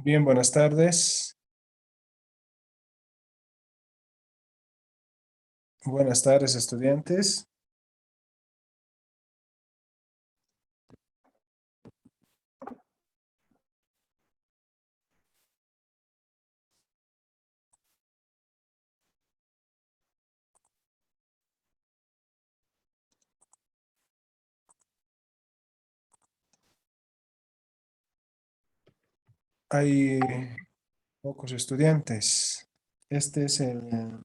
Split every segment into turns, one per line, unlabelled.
Bien, buenas tardes. Buenas tardes, estudiantes. Hay pocos estudiantes. Este es el...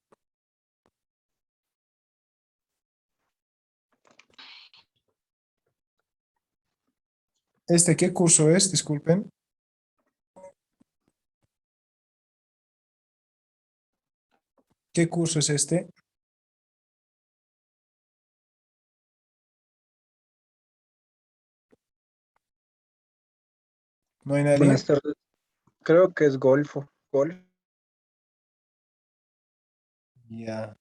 ¿Qué curso es? Disculpen. ¿Qué curso es este? ¿No hay nadie?
Buenas tardes. Creo que es Golfo. Golf.
Ya.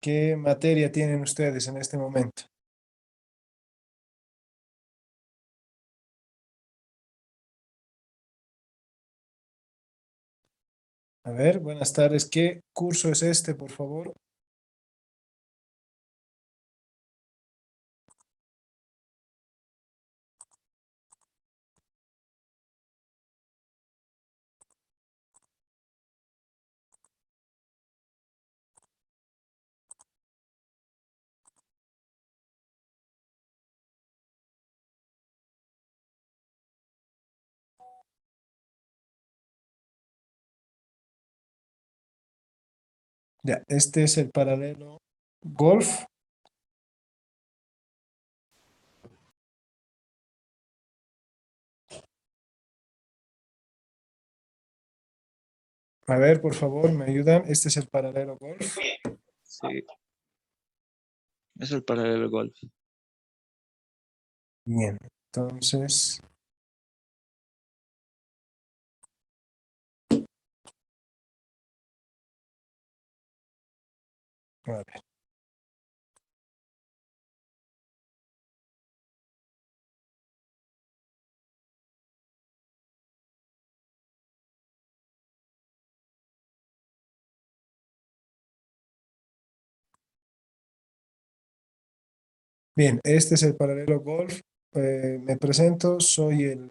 ¿Qué materia tienen ustedes en este momento? A ver, buenas tardes. ¿Qué curso es este, por favor? Ya, este es el paralelo Golf. A ver, por favor, ¿me ayudan? Este es el paralelo Golf.
Sí, es el paralelo golf.
Bien, entonces, a ver. Bien, este es el paralelo Golf. Me presento, soy el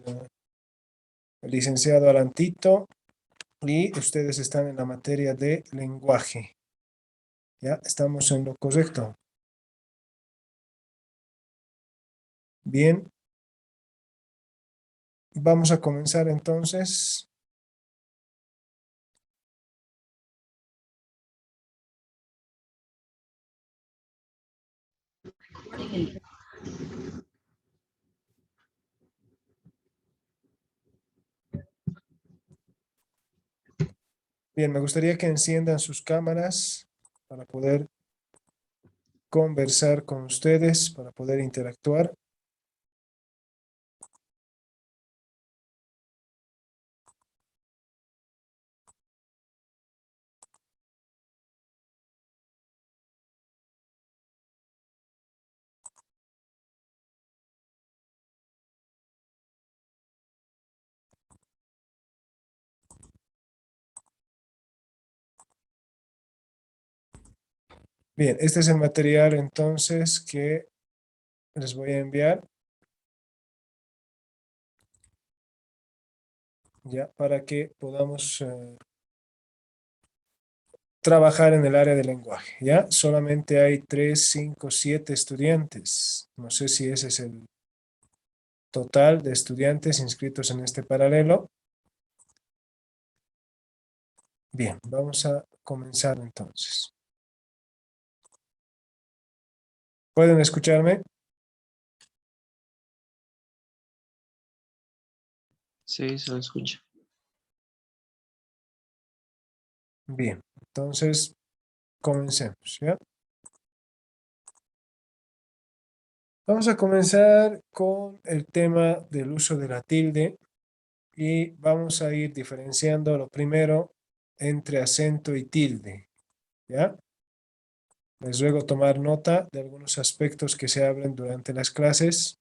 licenciado Alan Tito y ustedes están en la materia de lenguaje. ¿Ya? ¿Estamos en lo correcto? Bien, vamos a comenzar entonces. Bien, me gustaría que enciendan sus cámaras para poder conversar con ustedes, para poder interactuar. Bien, este es el material entonces que les voy a enviar, ya, para que podamos trabajar en el área de lenguaje, ¿ya? Solamente hay 3, 5, 7 estudiantes. No sé si ese es el total de estudiantes inscritos en este paralelo. Bien, vamos a comenzar entonces. ¿Pueden escucharme?
Sí, se lo escucha.
Bien, entonces comencemos, ¿ya? Vamos a comenzar con el tema del uso de la tilde y vamos a ir diferenciando lo primero entre acento y tilde, ¿ya? Les ruego tomar nota de algunos aspectos que se hablen durante las clases.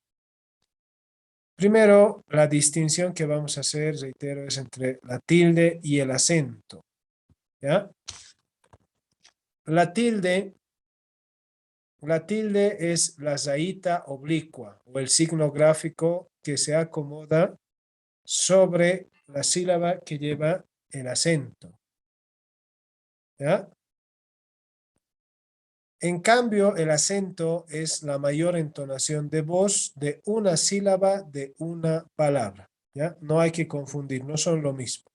Primero, la distinción que vamos a hacer, reitero, es entre la tilde y el acento. ¿Ya? La tilde es la rayita oblicua o el signo gráfico que se acomoda sobre la sílaba que lleva el acento. ¿Ya? En cambio, el acento es la mayor entonación de voz de una sílaba de una palabra. ¿Ya? No hay que confundir, no son lo mismo.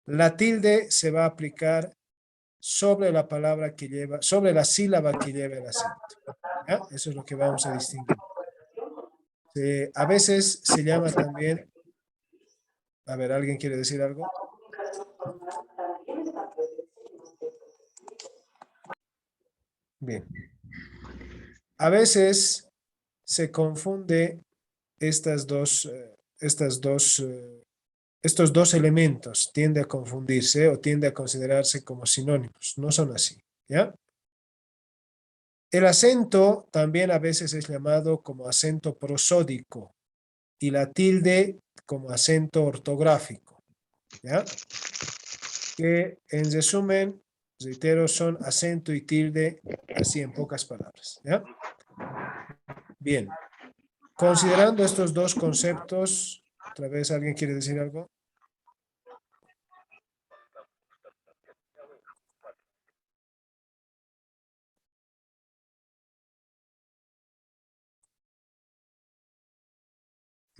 La tilde se va a aplicar sobre la palabra que lleva, sobre la sílaba que lleva el acento. ¿Ya? Eso es lo que vamos a distinguir. A veces se llama también, a ver, ¿alguien quiere decir algo? Bien. A veces se confunde estos dos elementos, tiende a confundirse o tiende a considerarse como sinónimos. No son así, ¿ya? El acento también a veces es llamado como acento prosódico y la tilde como acento ortográfico, ¿ya? Que en resumen, reitero, son acento y tilde, así en pocas palabras, ¿ya? Bien, considerando estos dos conceptos, otra vez alguien quiere decir algo.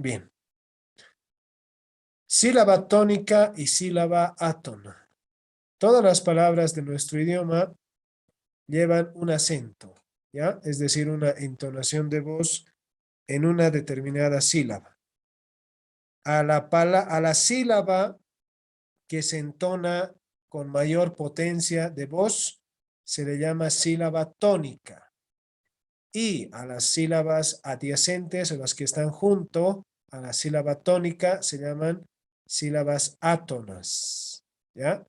Bien. Sílaba tónica y sílaba átona. Todas las palabras de nuestro idioma llevan un acento, ¿ya? Es decir, una entonación de voz en una determinada sílaba. A la sílaba que se entona con mayor potencia de voz se le llama sílaba tónica. Y a las sílabas adyacentes o las que están junto a la sílaba tónica se llaman sílabas átonas, ¿ya?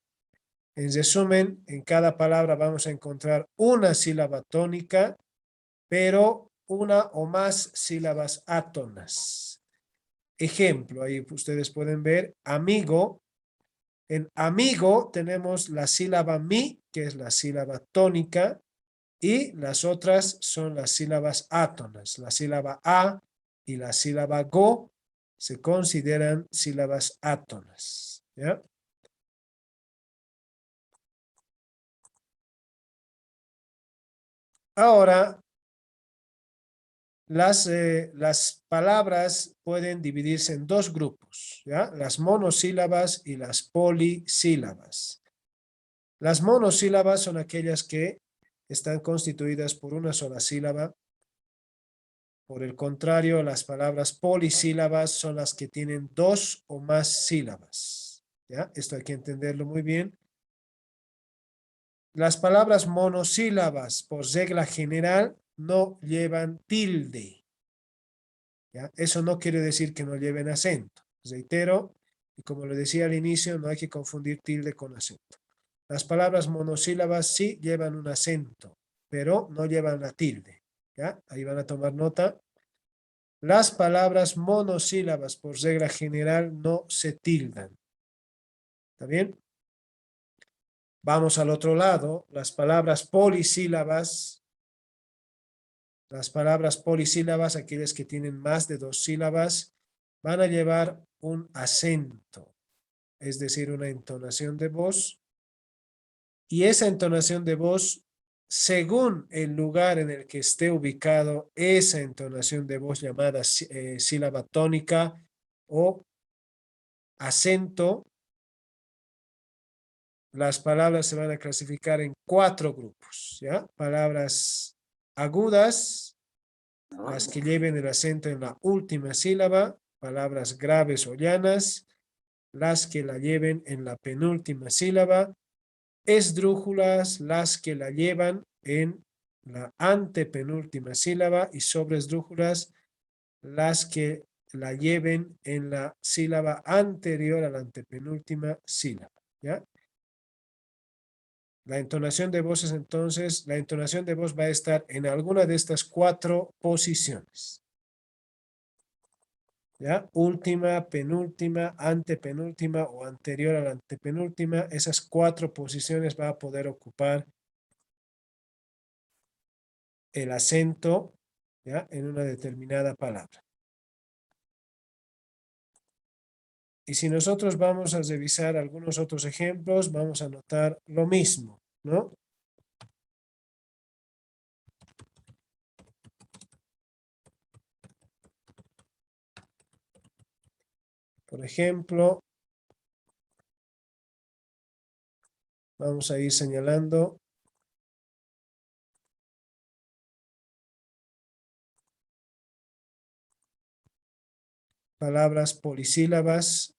En resumen, en cada palabra vamos a encontrar una sílaba tónica, pero una o más sílabas átonas. Ejemplo, ahí ustedes pueden ver, amigo. En amigo tenemos la sílaba mi, que es la sílaba tónica, y las otras son las sílabas átonas. La sílaba a y la sílaba go se consideran sílabas átonas, ¿ya? Ahora, las palabras pueden dividirse en dos grupos, ¿ya? Las monosílabas y las polisílabas. Las monosílabas son aquellas que están constituidas por una sola sílaba. Por el contrario, las palabras polisílabas son las que tienen dos o más sílabas, ¿ya? Esto hay que entenderlo muy bien. Las palabras monosílabas, por regla general, no llevan tilde, ¿ya? Eso no quiere decir que no lleven acento. Reitero, y como lo decía al inicio, no hay que confundir tilde con acento. Las palabras monosílabas sí llevan un acento, pero no llevan la tilde, ¿ya? Ahí van a tomar nota. Las palabras monosílabas, por regla general, no se tildan. ¿Está bien? Vamos al otro lado. Las palabras polisílabas, aquellas que tienen más de dos sílabas, van a llevar un acento, es decir, una entonación de voz. Y esa entonación de voz, según el lugar en el que esté ubicado, esa entonación de voz llamada sílaba tónica o acento, las palabras se van a clasificar en 4 grupos, ¿ya? Palabras agudas, las que lleven el acento en la última sílaba, palabras graves o llanas, las que la lleven en la penúltima sílaba, esdrújulas, las que la llevan en la antepenúltima sílaba y sobresdrújulas, las que la lleven en la sílaba anterior a la antepenúltima sílaba, ¿ya? La entonación de voz es entonces, la entonación de voz va a estar en alguna de estas 4 posiciones. ¿Ya? Última, penúltima, antepenúltima o anterior a la antepenúltima. Esas 4 posiciones va a poder ocupar el acento, ¿ya? En una determinada palabra. Y si nosotros vamos a revisar algunos otros ejemplos, vamos a notar lo mismo, ¿no? Por ejemplo, vamos a ir señalando palabras polisílabas.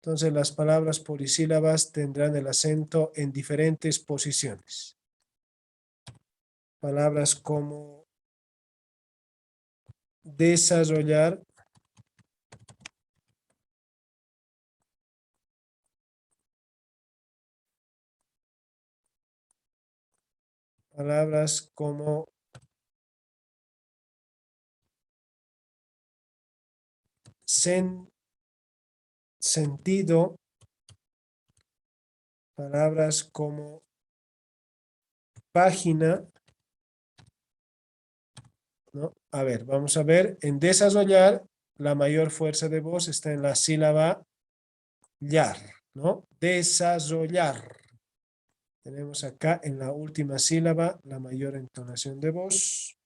Entonces las palabras polisílabas tendrán el acento en diferentes posiciones. Palabras como desarrollar, palabras como sentido, palabras como página, ¿no? A ver, vamos a ver, en desarrollar, la mayor fuerza de voz está en la sílaba yar, ¿no? Desarrollar. Tenemos acá en la última sílaba la mayor entonación de voz.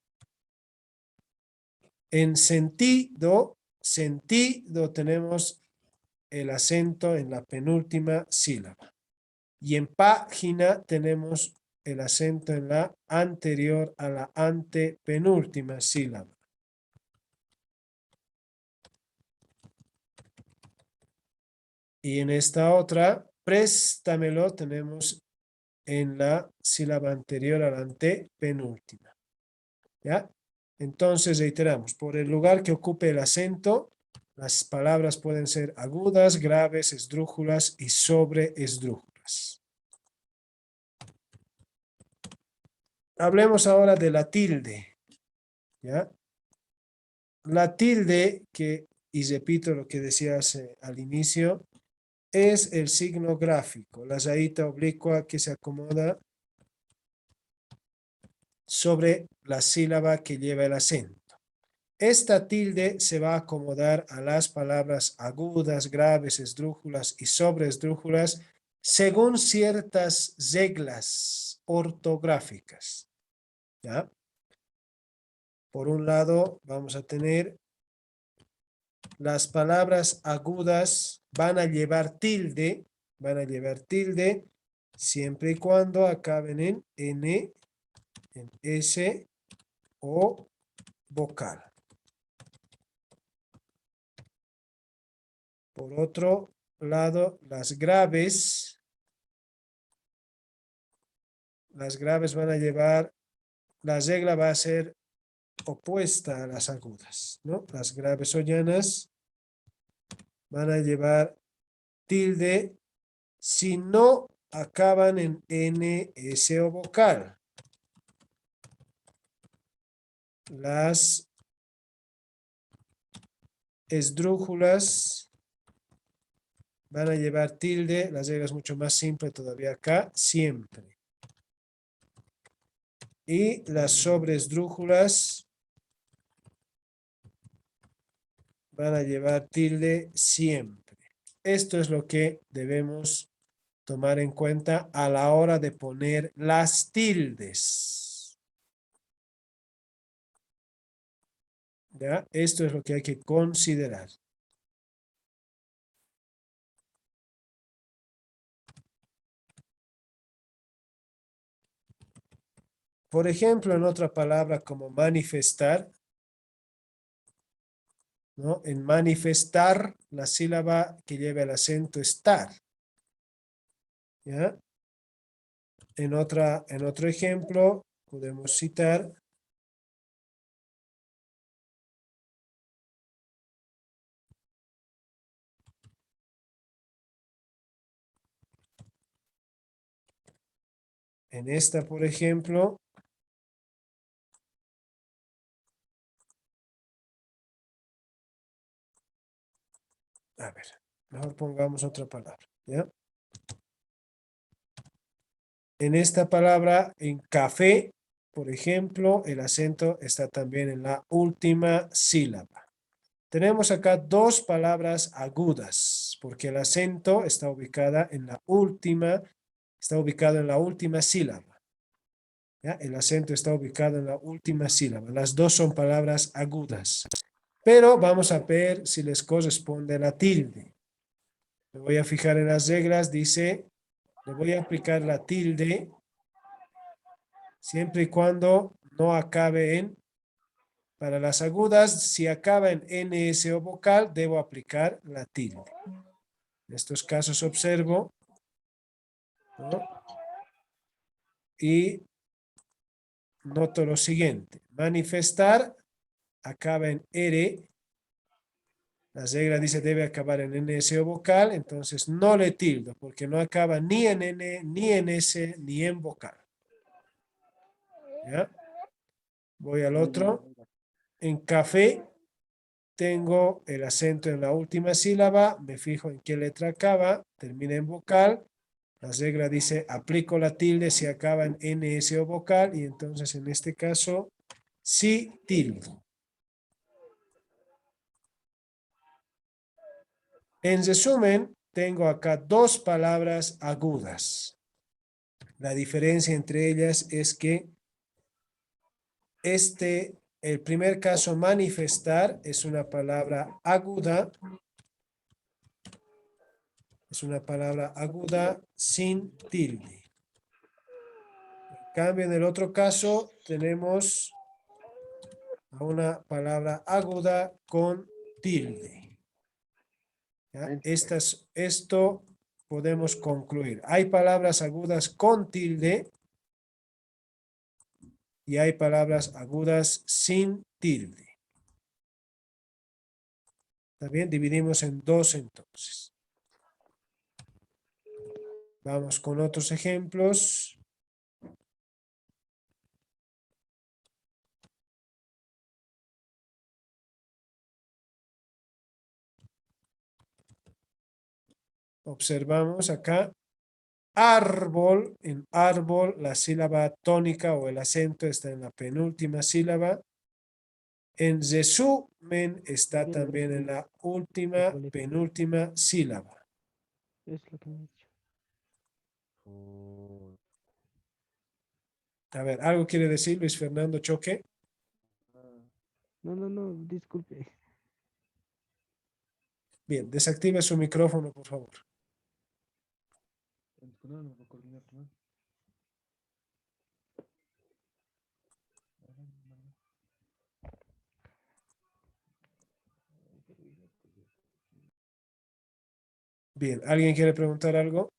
En sentido tenemos el acento en la penúltima sílaba. Y en página tenemos el acento en la anterior a la antepenúltima sílaba. Y en esta otra, préstamelo, tenemos en la sílaba anterior a la antepenúltima. ¿Ya? Entonces reiteramos, por el lugar que ocupe el acento, las palabras pueden ser agudas, graves, esdrújulas y sobreesdrújulas. Hablemos ahora de la tilde. ¿Ya? La tilde, y repito lo que decías al inicio, es el signo gráfico, la rayita oblicua que se acomoda sobre la sílaba que lleva el acento. Esta tilde se va a acomodar a las palabras agudas, graves, esdrújulas y sobreesdrújulas según ciertas reglas ortográficas. ¿Ya? Por un lado, vamos a tener las palabras agudas van a llevar tilde siempre y cuando acaben en N, en S o vocal. Por otro lado, las graves van a llevar, la regla va a ser opuesta a las agudas, ¿no? Las graves o llanas van a llevar tilde si no acaban en N, S o vocal. Las esdrújulas van a llevar tilde, la regla es mucho más simple todavía acá, siempre. Y las sobreesdrújulas van a llevar tilde siempre. Esto es lo que debemos tomar en cuenta a la hora de poner las tildes. ¿Ya? Esto es lo que hay que considerar. Por ejemplo, en otra palabra como manifestar, ¿no? En manifestar, la sílaba que lleva el acento estar. ¿Ya? En otro ejemplo, podemos citar En esta, por ejemplo, a ver, mejor pongamos otra palabra, ¿ya? En esta palabra, en café, por ejemplo, el acento está también en la última sílaba. Tenemos acá dos palabras agudas, porque el acento está ubicado en la última sílaba. ¿Ya? El acento está ubicado en la última sílaba. Las dos son palabras agudas. Pero vamos a ver si les corresponde la tilde. Me voy a fijar en las reglas. Dice, le voy a aplicar la tilde siempre y cuando no acabe en, para las agudas, si acaba en NS o vocal, debo aplicar la tilde. En estos casos observo, ¿no? Y noto lo siguiente. Manifestar acaba en R. La regla dice debe acabar en NS o vocal, entonces no le tildo porque no acaba ni en N, ni en S, ni en vocal. ¿Ya? Voy al otro. En café tengo el acento en la última sílaba, me fijo en qué letra acaba, termina en vocal. La regla dice aplico la tilde si acaba en NS o vocal y entonces en este caso sí tildo. En resumen, tengo acá dos palabras agudas. La diferencia entre ellas es que el primer caso, manifestar, es una palabra aguda. Es una palabra aguda sin tilde. En cambio, en el otro caso, tenemos a una palabra aguda con tilde. ¿Ya? Esto podemos concluir. Hay palabras agudas con tilde y hay palabras agudas sin tilde. También dividimos en dos entonces. Vamos con otros ejemplos. Observamos acá. Árbol, en árbol la sílaba tónica o el acento está en la penúltima sílaba. En resumen está también en la última, penúltima sílaba.
Es lo que me he dicho.
A ver, ¿algo quiere decir Luis Fernando Choque?
No, disculpe.
Bien, desactive su micrófono, por favor. Bien, ¿alguien quiere preguntar algo?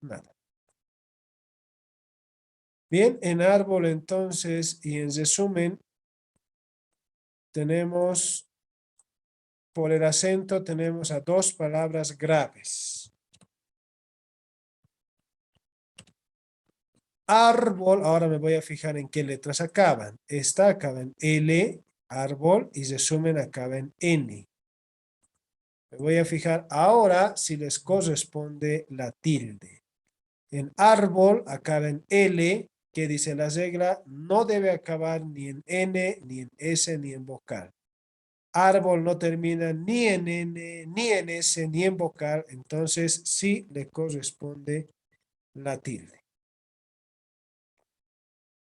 Nada. Bien, en árbol entonces y en resumen tenemos, por el acento tenemos a dos palabras graves. Árbol, ahora me voy a fijar en qué letras acaban. Esta acaba en L, árbol, y resumen acaba en N. Me voy a fijar ahora si les corresponde la tilde. En árbol acaba en L, que dice la regla, no debe acabar ni en N, ni en S, ni en vocal. Árbol no termina ni en N, ni en S, ni en vocal, entonces sí le corresponde la tilde.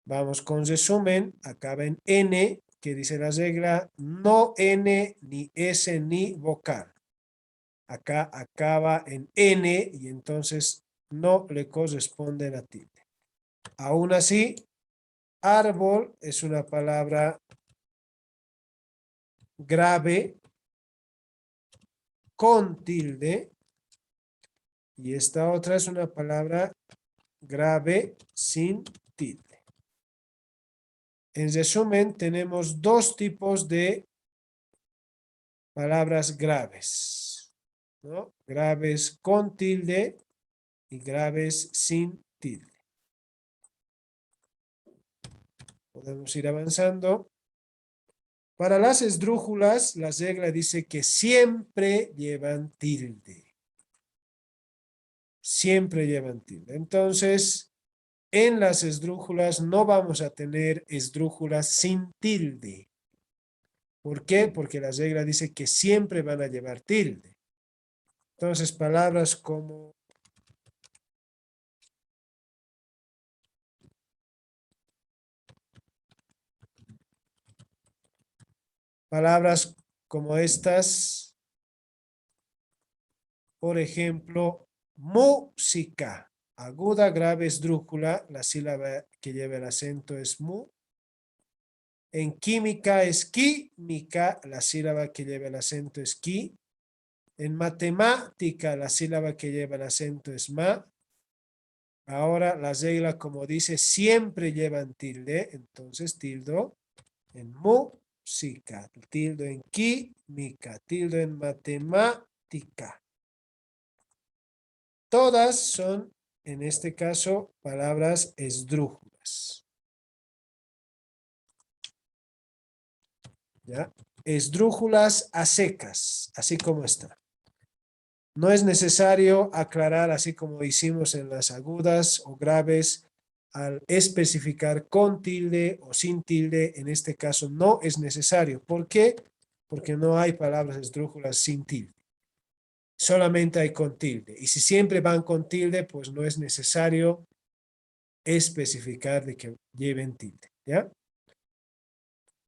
Vamos con resumen, acaba en N, que dice la regla, no N, ni S, ni vocal. Acá acaba en N y entonces no le corresponde la tilde. Aún así, árbol es una palabra grave con tilde y esta otra es una palabra grave sin tilde. En resumen, tenemos dos tipos de palabras graves. ¿no? Graves con tilde y graves sin tilde. Podemos ir avanzando. Para las esdrújulas, la regla dice que siempre llevan tilde. Siempre llevan tilde. Entonces, en las esdrújulas no vamos a tener esdrújulas sin tilde. ¿Por qué? Porque la regla dice que siempre van a llevar tilde. Entonces, palabras como estas, por ejemplo, música, aguda, grave, esdrújula, la sílaba que lleva el acento es mu. En química es química, la sílaba que lleva el acento es qui. En matemática, la sílaba que lleva el acento es ma. Ahora la regla, como dice, siempre llevan tilde, entonces tildo en música, tildo en química, tildo en matemática. Todas son, en este caso, palabras esdrújulas. ¿Ya? Esdrújulas a secas, así como está. No es necesario aclarar, así como hicimos en las agudas o graves, al especificar con tilde o sin tilde. En este caso no es necesario. ¿Por qué? Porque no hay palabras esdrújulas sin tilde. Solamente hay con tilde. Y si siempre van con tilde, pues no es necesario especificar de que lleven tilde. ¿Ya?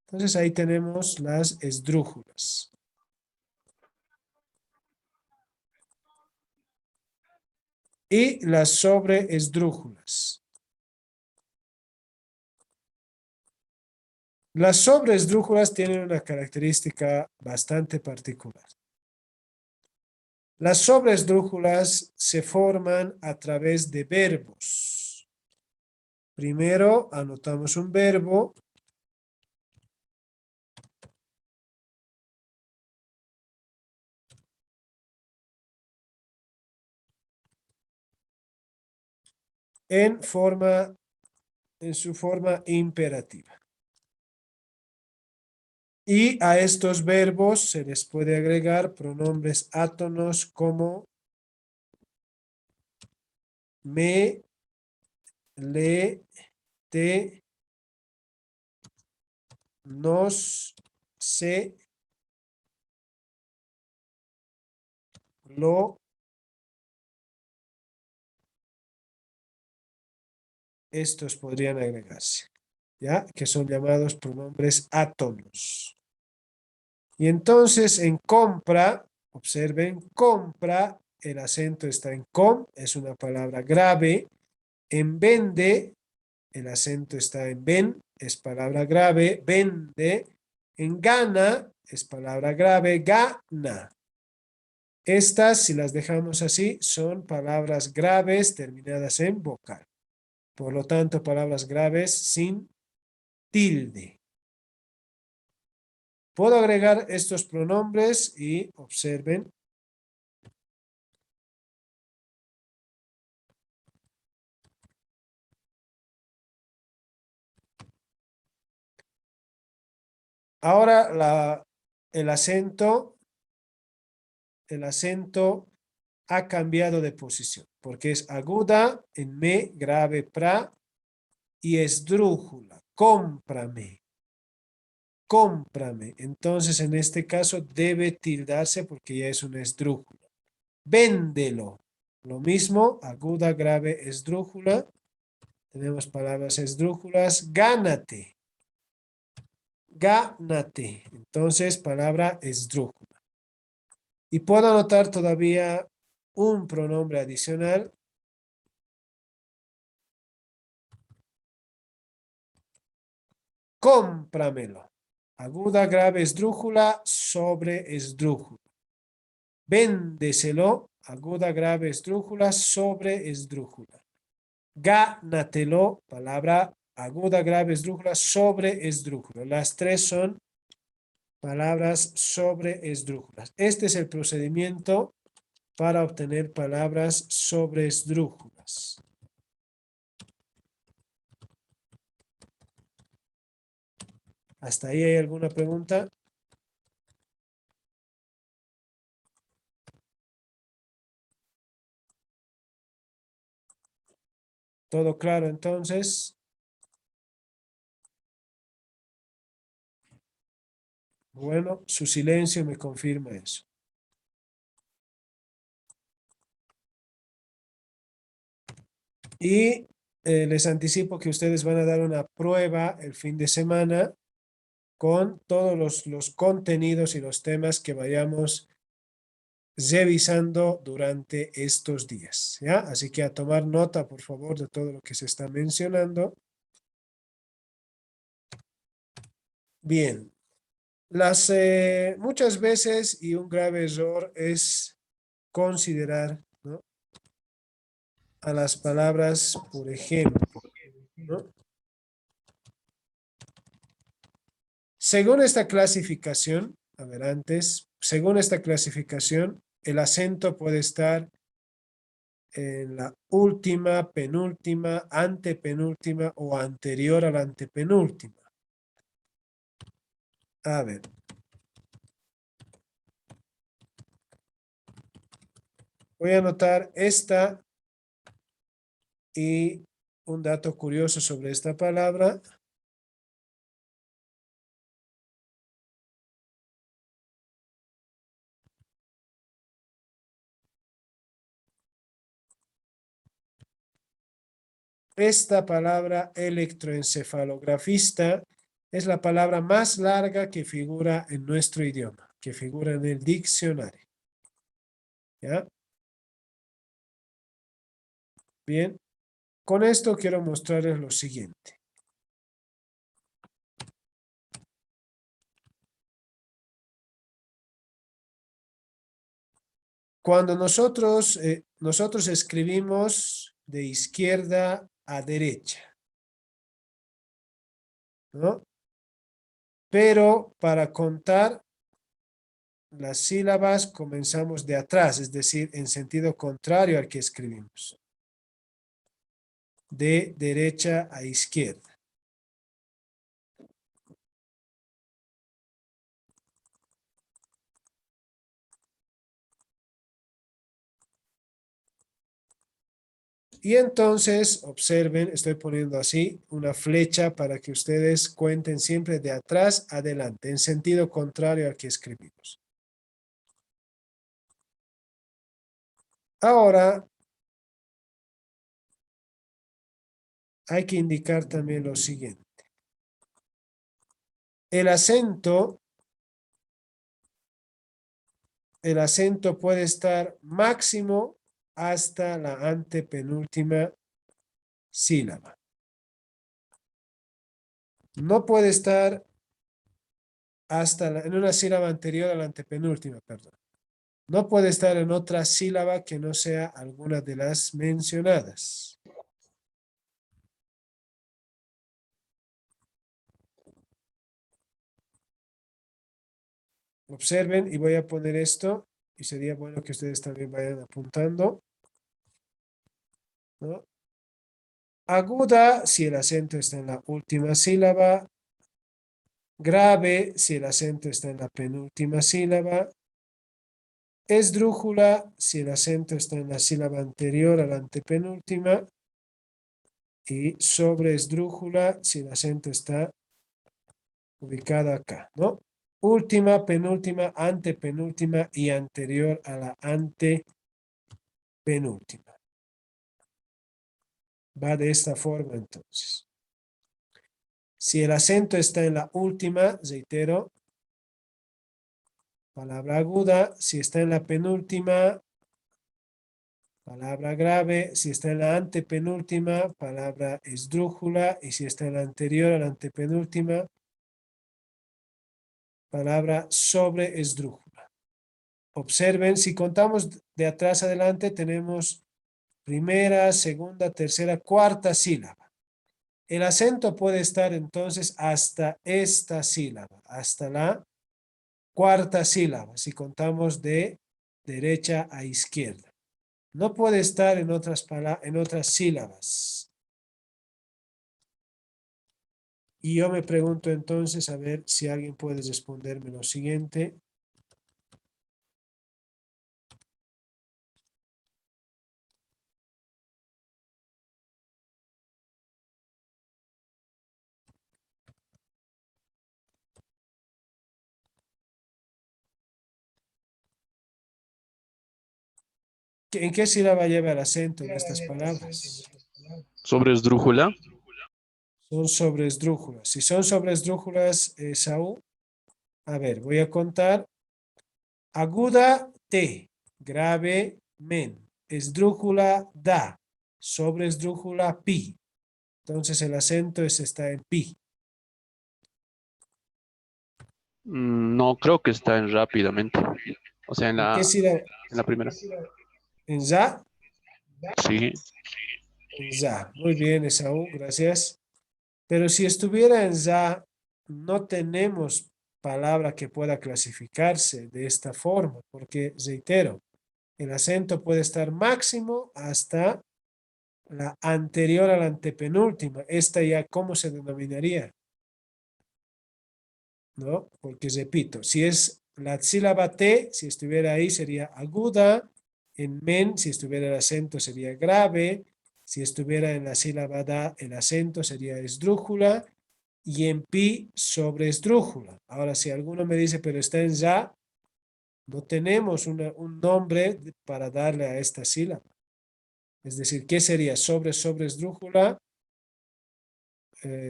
Entonces ahí tenemos las esdrújulas. Y las sobreesdrújulas. Las sobreesdrújulas tienen una característica bastante particular. Las sobreesdrújulas se forman a través de verbos. Primero anotamos un verbo. En su forma imperativa. Y a estos verbos se les puede agregar pronombres átonos como me, le, te, nos, se, lo. Estos podrían agregarse, ¿ya? Que son llamados pronombres átonos. Y entonces en compra, observen, compra, el acento está en com, es una palabra grave. En vende, el acento está en ven, es palabra grave, vende. En gana, es palabra grave, gana. Estas, si las dejamos así, son palabras graves terminadas en vocal. Por lo tanto, palabras graves sin tilde. Puedo agregar estos pronombres y observen. Ahora el acento ha cambiado de posición porque es aguda en me, grave pra y esdrújula. Cómprame. Cómprame. Entonces en este caso debe tildarse porque ya es una esdrújula. Véndelo. Lo mismo, aguda, grave, esdrújula. Tenemos palabras esdrújulas. Gánate. Gánate. Entonces, palabra esdrújula. Y puedo anotar todavía un pronombre adicional. Cómpramelo. Aguda, grave, esdrújula, sobre esdrújula. Véndeselo. Aguda, grave, esdrújula, sobre esdrújula. Gánatelo, palabra aguda, grave, esdrújula, sobre esdrújula. Las tres son palabras sobre esdrújulas. Este es el procedimiento para obtener palabras sobresdrújulas. ¿Hasta ahí hay alguna pregunta? ¿Todo claro entonces? Bueno, su silencio me confirma eso. Y les anticipo que ustedes van a dar una prueba el fin de semana con todos los contenidos y los temas que vayamos revisando durante estos días, ¿ya? Así que a tomar nota, por favor, de todo lo que se está mencionando. Bien. Muchas veces, y un grave error, es considerar, ¿no?, a las palabras, por ejemplo, ¿no? Según esta clasificación, a ver, según esta clasificación, el acento puede estar en la última, penúltima, antepenúltima o anterior a la antepenúltima. A ver. Voy a anotar esta y un dato curioso sobre esta palabra. Esta palabra electroencefalografista es la palabra más larga que figura en nuestro idioma, que figura en el diccionario. ¿Ya? Bien, con esto quiero mostrarles lo siguiente. Cuando nosotros escribimos de izquierda a derecha, ¿no? Pero para contar las sílabas comenzamos de atrás, es decir, en sentido contrario al que escribimos. De derecha a izquierda. Y entonces, observen, estoy poniendo así una flecha para que ustedes cuenten siempre de atrás a adelante, en sentido contrario al que escribimos. Ahora, hay que indicar también lo siguiente. El acento puede estar máximo hasta la antepenúltima sílaba. No puede estar en una sílaba anterior a la antepenúltima, perdón. No puede estar en otra sílaba que no sea alguna de las mencionadas. Observen y voy a poner esto y sería bueno que ustedes también vayan apuntando, ¿no? Aguda si el acento está en la última sílaba. Grave si el acento está en la penúltima sílaba. Esdrújula si el acento está en la sílaba anterior a la antepenúltima. Y sobreesdrújula si el acento está ubicado acá, ¿no? Última, penúltima, antepenúltima y anterior a la antepenúltima. Va de esta forma entonces. Si el acento está en la última, reitero, palabra aguda. Si está en la penúltima, palabra grave. Si está en la antepenúltima, palabra esdrújula. Y si está en la anterior a la antepenúltima, palabra sobreesdrújula. Observen, si contamos de atrás adelante, tenemos primera, segunda, tercera, cuarta sílaba. El acento puede estar entonces hasta esta sílaba, hasta la cuarta sílaba, si contamos de derecha a izquierda. No puede estar en en otras sílabas. Y yo me pregunto entonces, a ver si alguien puede responderme lo siguiente. ¿En qué sílaba lleva el acento en estas palabras?
Sobre esdrújula.
Son sobre esdrújulas. Si son sobre esdrújulas, Saúl, a ver, voy a contar. Aguda, T. Grave, men. Esdrújula, da. Sobre esdrújula, pi. Entonces el acento está en pi.
No, creo que está en rápidamente. O sea,
¿En qué sílaba?
en la primera.
¿En za?
Sí.
En za. Muy bien, Esaú, gracias. Pero si estuviera en za, no tenemos palabra que pueda clasificarse de esta forma, porque, reitero, el acento puede estar máximo hasta la anterior a la antepenúltima. Esta ya, ¿cómo se denominaría? ¿No? Porque, repito, si es la sílaba T, si estuviera ahí sería aguda, en men, si estuviera el acento sería grave, si estuviera en la sílaba da, el acento sería esdrújula, y en pi sobre esdrújula. Ahora, si alguno me dice, pero está en ya, no tenemos un nombre para darle a esta sílaba. Es decir, ¿qué sería? Sobre esdrújula,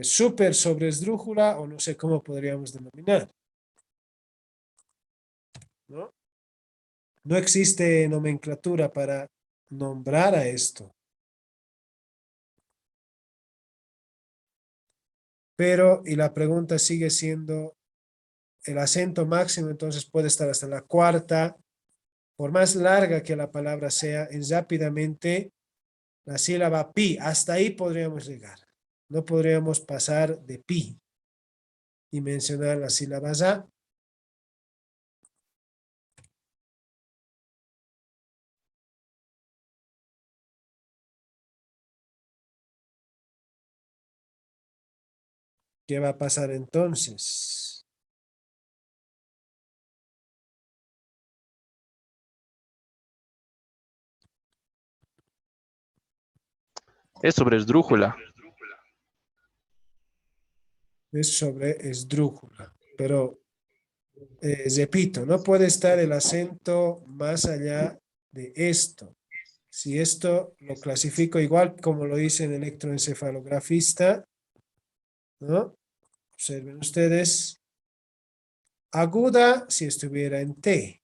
super sobre esdrújula, o no sé cómo podríamos denominar. ¿No? No existe nomenclatura para nombrar a esto. Pero, y la pregunta sigue siendo, el acento máximo entonces puede estar hasta la cuarta, por más larga que la palabra sea, en rápidamente la sílaba pi, hasta ahí podríamos llegar. No podríamos pasar de pi y mencionar la sílaba za. ¿Qué va a pasar entonces?
Es sobre esdrújula.
Es sobre esdrújula. Pero, repito, no puede estar el acento más allá de esto. Si esto lo clasifico igual como lo dice el electroencefalografista, ¿no? Observen ustedes. Aguda si estuviera en T.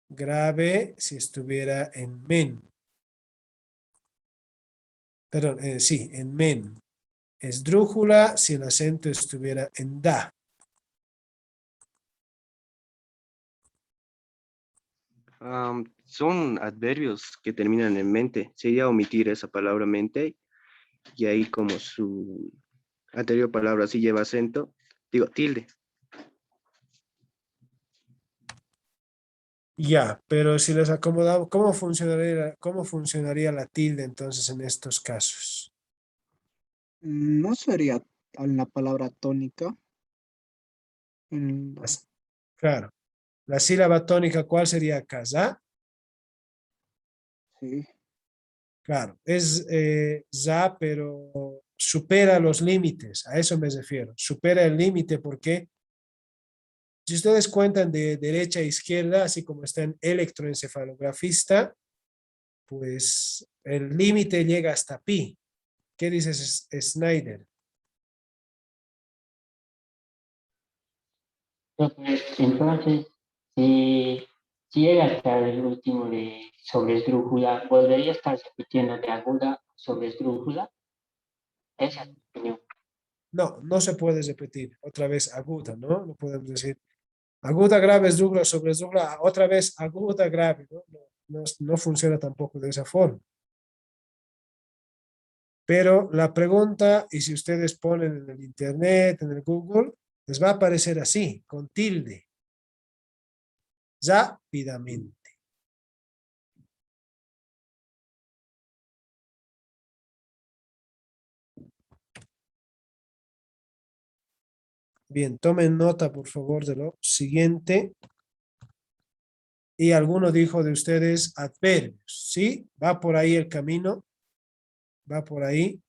Grave si estuviera en men. Perdón, sí, en men. Esdrújula si el acento estuviera en da.
Son adverbios que terminan en mente. Sería omitir esa palabra mente y ahí como su anterior palabra sí lleva acento, digo tilde.
Ya, pero si les acomodamos, cómo funcionaría la tilde entonces en estos casos?
No sería en la palabra tónica.
Claro. La sílaba tónica, ¿cuál sería? Casa.
Sí,
Claro, es za, pero supera los límites, a eso me refiero. Supera el límite porque si ustedes cuentan de derecha a izquierda, así como está en electroencefalografista, pues el límite llega hasta pi. ¿Qué dices, Snyder?
Entonces, si llega hasta el último de sobre esdrújula, ¿volvería a estar repitiendo de aguda sobre esdrújula? Esa es mi opinión.
No, no se puede repetir otra vez aguda, ¿no? No podemos decir aguda, grave, esdrújula, sobre esdrújula, otra vez aguda, grave, ¿no? No funciona tampoco de esa forma. Pero la pregunta, y si ustedes ponen en el internet, en el Google, les va a aparecer así, con tilde. Rápidamente. Bien, tomen nota, por favor, de lo siguiente. Y alguno dijo de ustedes adverbios, ¿sí? Va por ahí el camino. Va por ahí.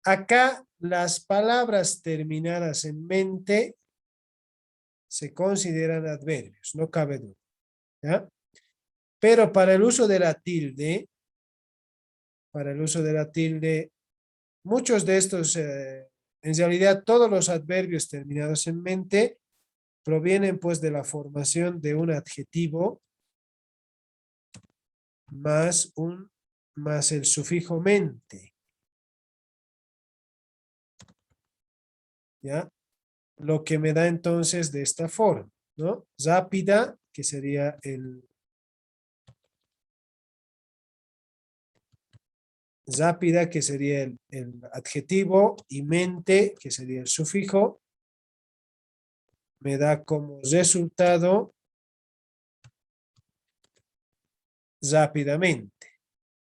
Acá las palabras terminadas en mente se consideran adverbios, no cabe duda, ¿ya? Pero para el uso de la tilde, muchos de estos, en realidad todos los adverbios terminados en mente provienen pues de la formación de un adjetivo más el sufijo mente. ¿Ya? Lo que me da entonces de esta forma, ¿no? Rápida, que sería el adjetivo, y mente, que sería el sufijo, me da como resultado rápidamente.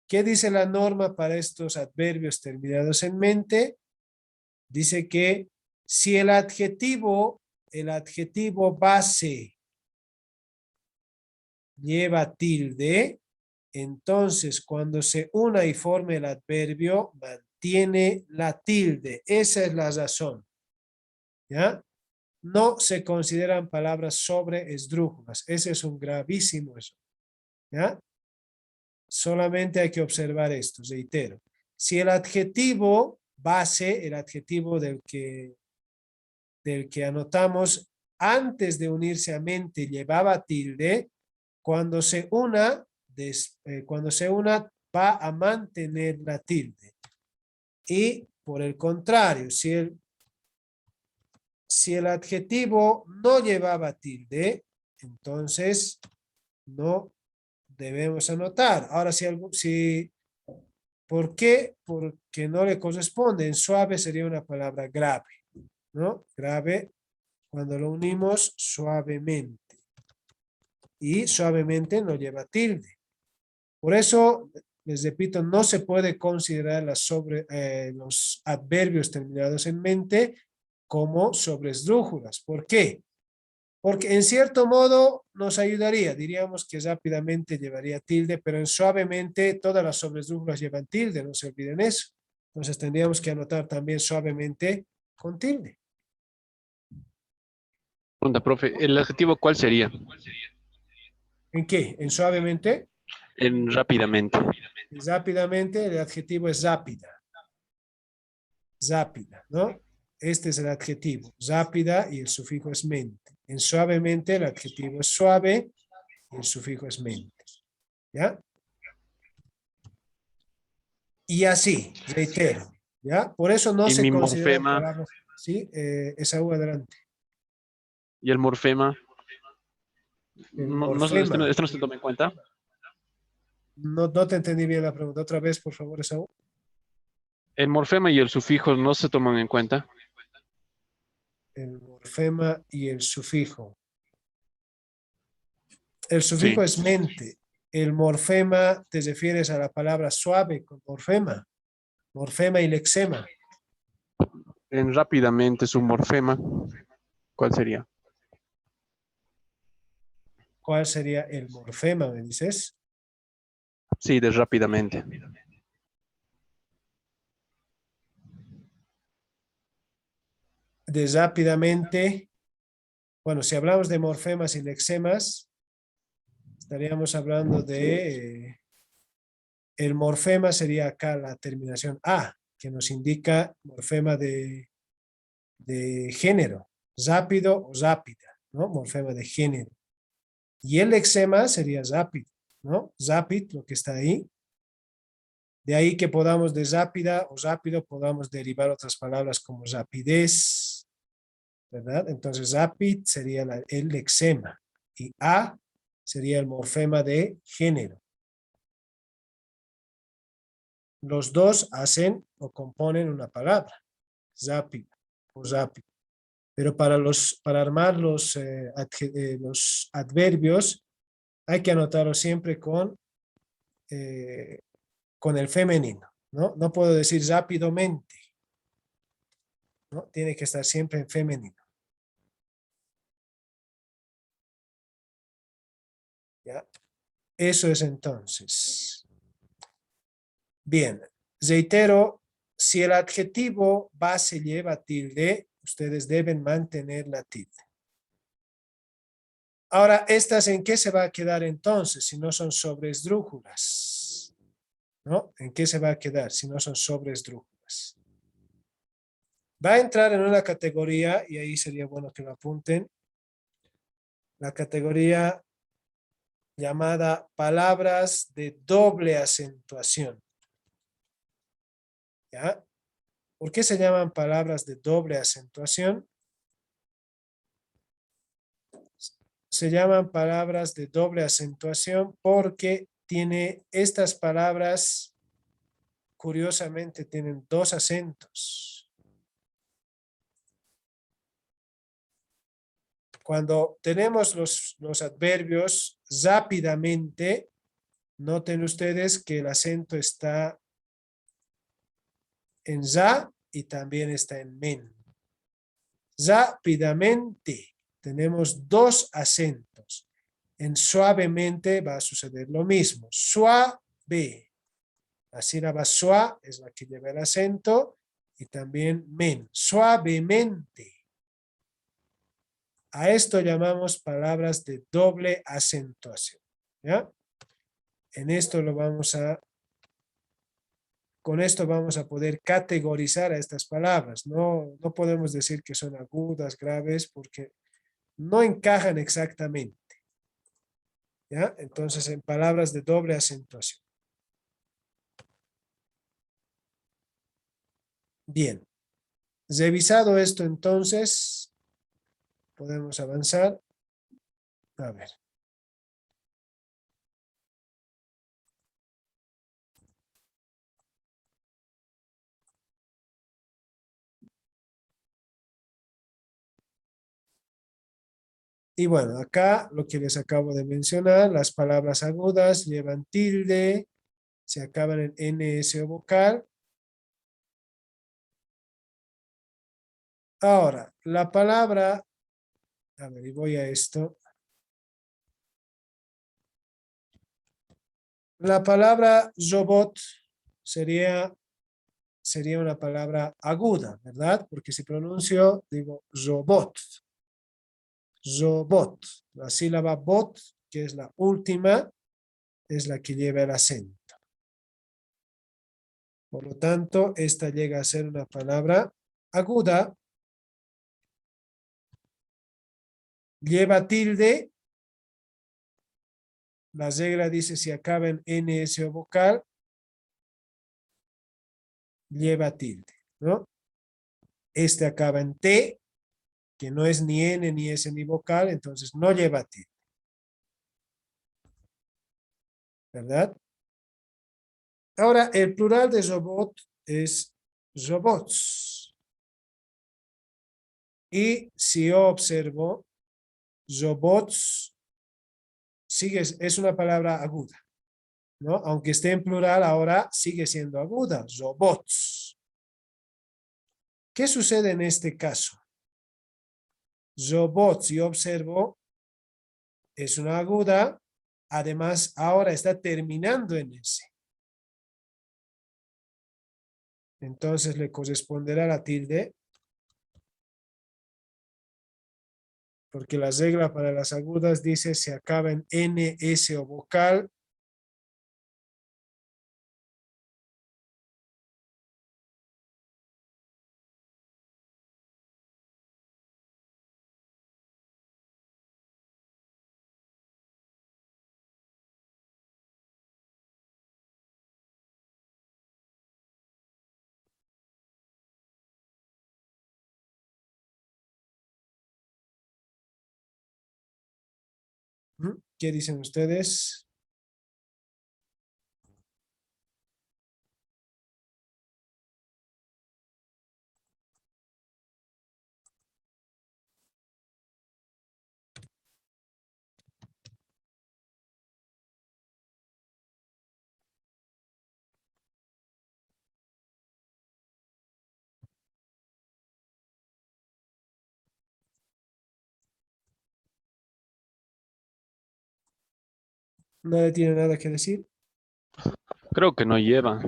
¿Qué dice la norma para estos adverbios terminados en mente? Dice que si el adjetivo base lleva tilde, entonces cuando se una y forme el adverbio, mantiene la tilde. Esa es la razón. ¿Ya? No se consideran palabras sobreesdrújulas. Ese es un gravísimo error. ¿Ya? Solamente hay que observar esto, reitero. Si el adjetivo base, el adjetivo del que anotamos antes de unirse a mente llevaba tilde, cuando se una va a mantener la tilde. Y por el contrario, si el adjetivo no llevaba tilde, entonces no debemos anotar. Ahora, ¿por qué? Porque no le corresponde. En suave sería una palabra grave, ¿no? Grave cuando lo unimos suavemente. Y suavemente no lleva tilde. Por eso, les repito, no se puede considerar los adverbios terminados en mente como sobresdrújulas. ¿Por qué? Porque en cierto modo nos ayudaría. Diríamos que rápidamente llevaría tilde, pero en suavemente todas las sobresdrújulas llevan tilde, no se olviden eso. Entonces tendríamos que anotar también suavemente con tilde.
Pregunta, profe, ¿el adjetivo cuál sería?
¿En qué? ¿En suavemente?
En rápidamente.
Rápidamente, el adjetivo es rápida. Rápida, ¿no? Este es el adjetivo, rápida, y el sufijo es mente. En suavemente, el adjetivo es suave y el sufijo es mente. ¿Ya? Y así, reitero. ¿Ya? Por eso no
¿Y
se
mi
consideran
morfema?
palabras. ¿Sí? Esaú, adelante.
¿Y el morfema?
El
¿Este
morfema.
no se toma en cuenta?
No te entendí bien la pregunta. Otra vez, por favor, Esaú.
¿El morfema y el sufijo no se toman en cuenta?
El morfema y el sufijo. El sufijo
Sí.
es mente. El morfema, te refieres a la palabra suave con morfema. Morfema y lexema.
En rápidamente su morfema, ¿cuál sería?
¿Cuál sería el morfema, me dices?
Sí, de rápidamente.
De rápidamente. Bueno, si hablamos de morfemas y lexemas, estaríamos hablando de... el morfema sería acá la terminación A, que nos indica morfema de género. Rápido o rápida, ¿no? Morfema de género. Y el lexema sería rápido, ¿no? Rápido, lo que está ahí. De ahí que podamos de rápida o rápido, podamos derivar otras palabras como rapidez, ¿verdad? Entonces, rapid sería el lexema y A sería el morfema de género. Los dos hacen o componen una palabra, rápido o rápido. Pero para armar los adverbios, hay que anotarlo siempre con el femenino, ¿no? No puedo decir rápidamente, ¿no? Tiene que estar siempre en femenino. Eso es entonces. Bien, reitero, si el adjetivo base lleva tilde, ustedes deben mantener la tilde. Ahora, ¿estas en qué se va a quedar entonces si no son sobresdrújulas? ¿No? ¿En qué se va a quedar si no son sobresdrújulas? Va a entrar en una categoría, y ahí sería bueno que lo apunten, la categoría llamada palabras de doble acentuación. ¿Ya? ¿Por qué se llaman palabras de doble acentuación? Se llaman palabras de doble acentuación porque tiene estas palabras, curiosamente, tienen dos acentos. Cuando tenemos los adverbios rápidamente, noten ustedes que el acento está en za y también está en men. Rápidamente tenemos dos acentos. En suavemente va a suceder lo mismo. Suave. La sílaba sua es la que lleva el acento y también men. Suavemente. A esto llamamos palabras de doble acentuación. ¿Ya? En esto lo vamos a, con esto vamos a poder categorizar a estas palabras. No podemos decir que son agudas, graves, porque no encajan exactamente. ¿Ya? Entonces, en palabras de doble acentuación. Bien. Revisado esto, entonces, podemos avanzar. A ver. Y bueno, acá lo que les acabo de mencionar, las palabras agudas llevan tilde, se acaban en NS o vocal. Ahora, la palabra, a ver, y voy a esto. La palabra robot sería una palabra aguda, ¿verdad? Porque si pronuncio, digo robot. Robot. La sílaba bot, que es la última, es la que lleva el acento. Por lo tanto, esta llega a ser una palabra aguda. Lleva tilde. La regla dice si acaba en NS o vocal, lleva tilde, ¿no? Este acaba en T, que no es ni N, ni S, ni vocal, entonces no lleva tilde. ¿Verdad? Ahora, el plural de robot es robots. Y si yo observo, robots es una palabra aguda, ¿no? Aunque esté en plural, ahora sigue siendo aguda, robots. ¿Qué sucede en este caso? Robots, yo observo, es una aguda, además ahora está terminando en S. Entonces le corresponderá la tilde, porque la regla para las agudas dice se acaba en N, S o vocal. ¿Qué dicen ustedes? Nadie tiene nada que decir.
Creo que no lleva.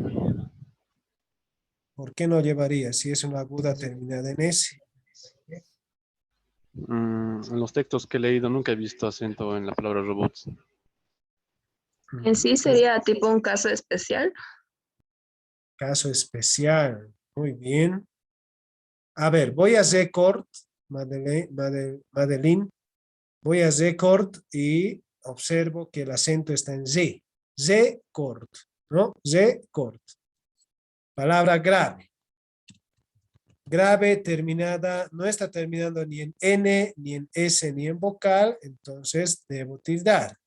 ¿Por qué no llevaría si es una aguda terminada en S?
En los textos que he leído nunca he visto acento en la palabra robots.
En sí sería tipo un caso especial.
Caso especial. Muy bien. A ver, voy a record, Madeline. Voy a record y observo que el acento está en Z. Record, ¿no? Record. Palabra grave. Grave terminada, no está terminando ni en N, ni en S, ni en vocal, entonces debo tildar.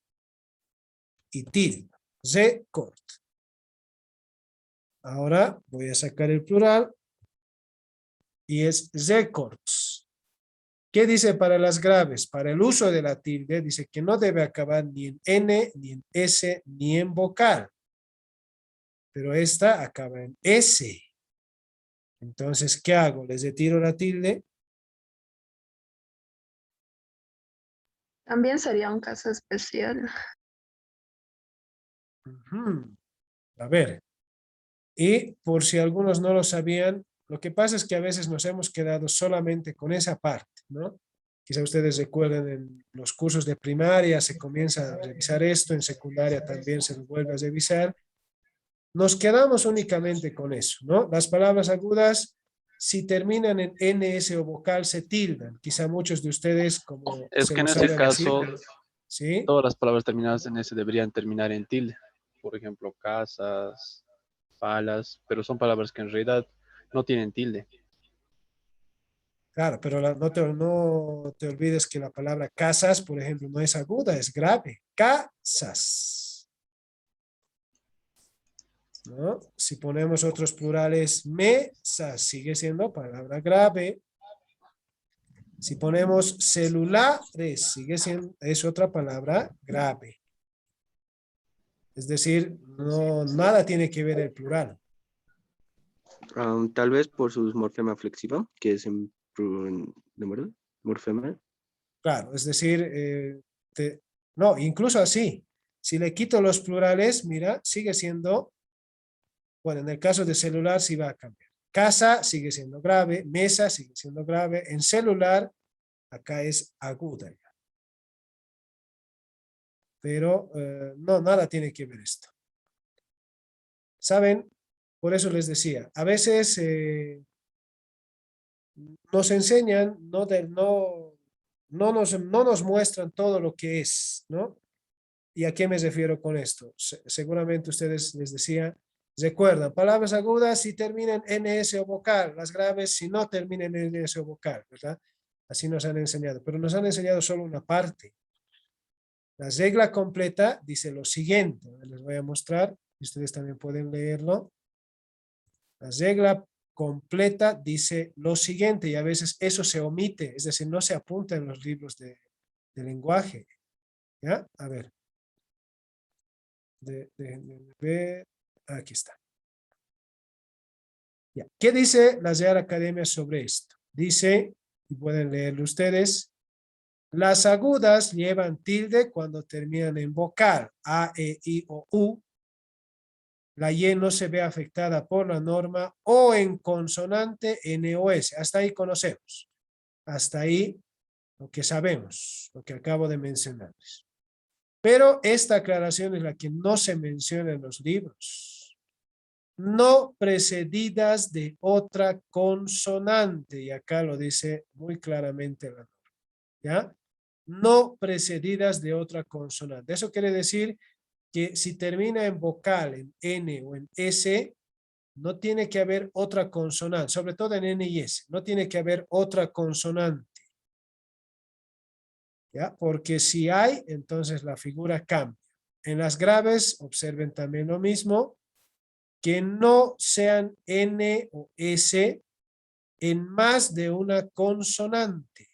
Y tildo. Record. Ahora voy a sacar el plural y es records. ¿Qué dice para las graves? Para el uso de la tilde dice que no debe acabar ni en N, ni en S, ni en vocal. Pero esta acaba en S. Entonces, ¿qué hago? ¿Les retiro la tilde?
También sería un caso especial.
Ujú. A ver. Y por si algunos no lo sabían, lo que pasa es que a veces nos hemos quedado solamente con esa parte, ¿no? Quizá ustedes recuerden en los cursos de primaria se comienza a revisar esto, en secundaria también se lo vuelve a revisar. Nos quedamos únicamente con eso, ¿no? Las palabras agudas, si terminan en NS o vocal, se tildan. Quizá muchos de ustedes, como
Es
se
que en
lo
este
saben
caso,
decir, ¿sí?
todas las palabras terminadas en S deberían terminar en tilde. Por ejemplo, casas, palas, pero son palabras que en realidad no tienen tilde.
Claro, pero no te olvides que la palabra casas, por ejemplo, no es aguda, es grave. Casas. ¿No? Si ponemos otros plurales, mesas, sigue siendo palabra grave. Si ponemos celulares, sigue siendo, es otra palabra grave. Es decir, no, nada tiene que ver el plural.
Tal vez por su morfema flexivo, que es ¿de verdad? Morfema.
Claro, es decir, no, incluso así. Si le quito los plurales, mira, sigue siendo, bueno, en el caso de celular sí va a cambiar. Casa sigue siendo grave, mesa sigue siendo grave, en celular acá es aguda. Pero no, nada tiene que ver esto. ¿Saben? Por eso les decía, a veces nos enseñan, no nos muestran todo lo que es, ¿no? ¿Y a qué me refiero con esto? Seguramente ustedes les decía, recuerdan, palabras agudas si terminan en NS o vocal, las graves si no terminan en NS o vocal, ¿verdad? Así nos han enseñado, pero nos han enseñado solo una parte. La regla completa dice lo siguiente, les voy a mostrar, ustedes también pueden leerlo. La regla completa dice lo siguiente y a veces eso se omite, es decir, no se apunta en los libros de lenguaje. ¿Ya? A ver. Ver. Aquí está. Ya. ¿Qué dice la Real Academia sobre esto? Dice, y pueden leerlo ustedes, las agudas llevan tilde cuando terminan en vocal, A, E, I o U. La Y no se ve afectada por la norma o en consonante N o S. Hasta ahí conocemos. Hasta ahí lo que sabemos, lo que acabo de mencionarles. Pero esta aclaración es la que no se menciona en los libros. No precedidas de otra consonante. Y acá lo dice muy claramente la norma. ¿Ya? No precedidas de otra consonante. Eso quiere decir que si termina en vocal, en N o en S, no tiene que haber otra consonante, sobre todo en N y S, no tiene que haber otra consonante. ¿Ya? Porque si hay, entonces la figura cambia. En las graves, observen también lo mismo, que no sean N o S en más de una consonante.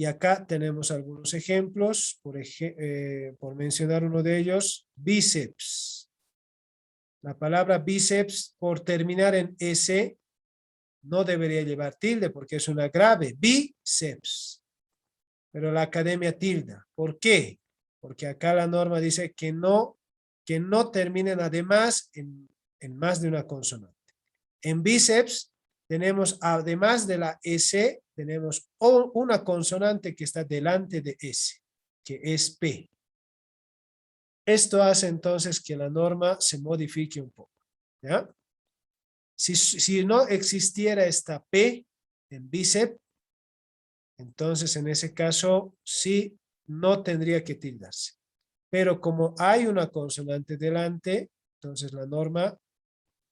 Y acá tenemos algunos ejemplos, por mencionar uno de ellos, bíceps. La palabra bíceps, por terminar en S, no debería llevar tilde porque es una grave, bíceps. Pero la academia tilda. ¿Por qué? Porque acá la norma dice que no terminen además en más de una consonante. En bíceps tenemos, además de la S, tenemos una consonante que está delante de S, que es P. Esto hace entonces que la norma se modifique un poco, ¿ya? Si no existiera esta P en bíceps, entonces en ese caso sí no tendría que tildarse. Pero como hay una consonante delante, entonces la norma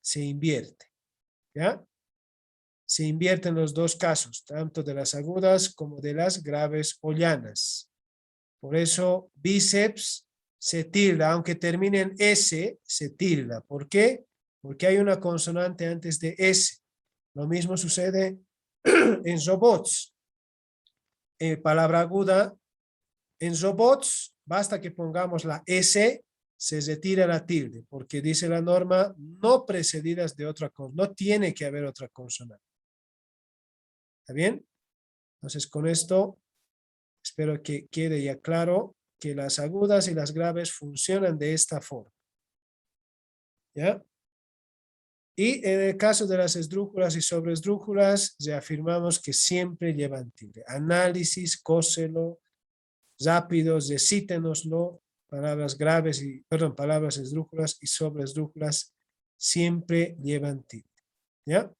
se invierte, ¿ya? Se invierte en los dos casos, tanto de las agudas como de las graves o llanas. Por eso bíceps se tilda, aunque termine en S, se tilda. ¿Por qué? Porque hay una consonante antes de S. Lo mismo sucede en robots. Palabra aguda. En robots, basta que pongamos la S, se retira la tilde, porque dice la norma, no precedidas de otra cosa. No tiene que haber otra consonante. ¿Está bien? Entonces, con esto, espero que quede ya claro que las agudas y las graves funcionan de esta forma. ¿Ya? Y en el caso de las esdrújulas y sobresdrújulas, ya afirmamos que siempre llevan tilde. Análisis, cóselo, rápidos, recítenoslo, palabras graves y, perdón, palabras esdrújulas y sobresdrújulas siempre llevan tilde. ¿Ya?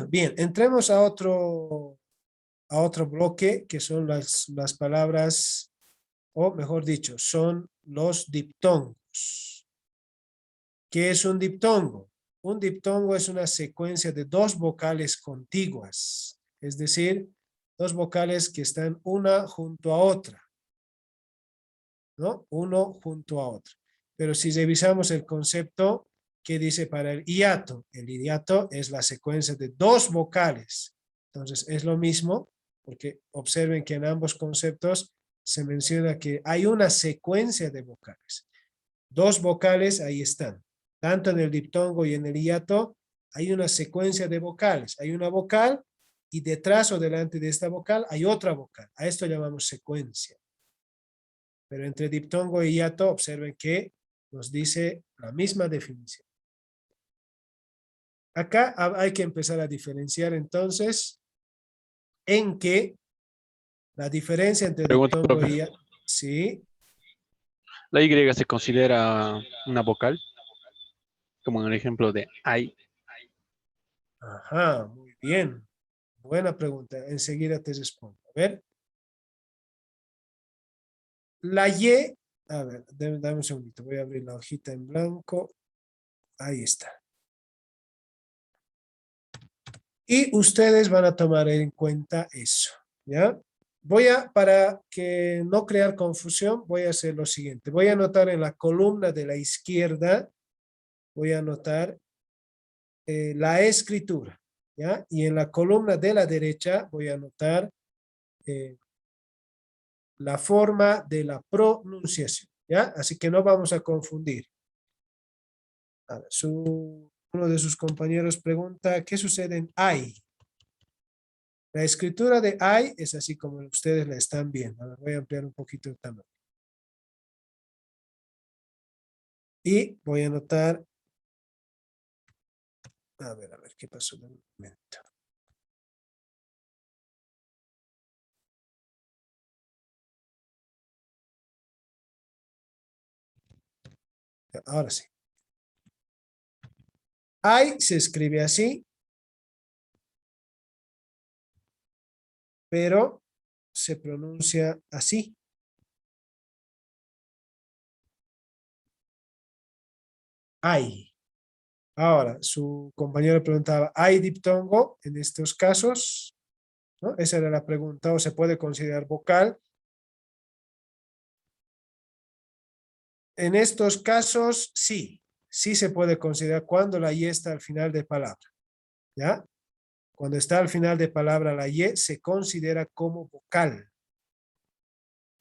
Bien, entremos a otro bloque que son las palabras, o mejor dicho, son los diptongos. ¿Qué es un diptongo? Un diptongo es una secuencia de dos vocales contiguas, es decir, dos vocales que están una junto a otra, ¿no? Uno junto a otro. Pero si revisamos el concepto, ¿qué dice para el hiato? El hiato es la secuencia de dos vocales. Entonces es lo mismo, porque observen que en ambos conceptos se menciona que hay una secuencia de vocales. Dos vocales ahí están. Tanto en el diptongo y en el hiato hay una secuencia de vocales. Hay una vocal y detrás o delante de esta vocal hay otra vocal. A esto llamamos secuencia. Pero entre diptongo y hiato observen que nos dice la misma definición. Acá hay que empezar a diferenciar entonces en que la diferencia entre
Pregunta,
diptongo
profe.
y hiato. Sí.
¿La Y se considera una vocal? Como en el ejemplo de I.
Ajá, muy bien. Buena pregunta. Enseguida te respondo. A ver. La Y, a ver, dame un segundito. Voy a abrir la hojita en blanco. Ahí está. Y ustedes van a tomar en cuenta eso, ¿ya? Para que no crear confusión, voy a hacer lo siguiente. Voy a anotar en la columna de la izquierda, voy a anotar la escritura, ¿ya? Y en la columna de la derecha voy a anotar la forma de la pronunciación, ¿ya? Así que no vamos a confundir. A ver, uno de sus compañeros pregunta, ¿qué sucede en I? La escritura de I es así como ustedes la están viendo. A ver, voy a ampliar un poquito el tamaño. Y voy a anotar, a ver, ¿qué pasó en un momento? Ahora sí. I se escribe así, pero se pronuncia así. I. Ahora, su compañero preguntaba, ¿hay diptongo en estos casos? ¿No? Esa era la pregunta, ¿o se puede considerar vocal? En estos casos, sí. Sí se puede considerar cuando la Y está al final de palabra. ¿Ya? Cuando está al final de palabra la Y se considera como vocal.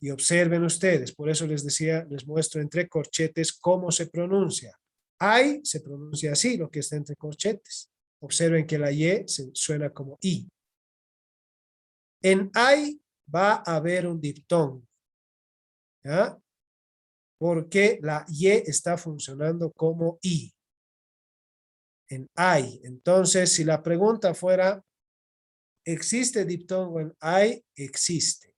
Y observen ustedes, por eso les decía, les muestro entre corchetes cómo se pronuncia. Ay se pronuncia así, lo que está entre corchetes. Observen que la Y se suena como I. En ay va a haber un diptongo. ¿Ya? Porque la Y está funcionando como I. En ay. Entonces, si la pregunta fuera, ¿existe diptongo en ay? Existe.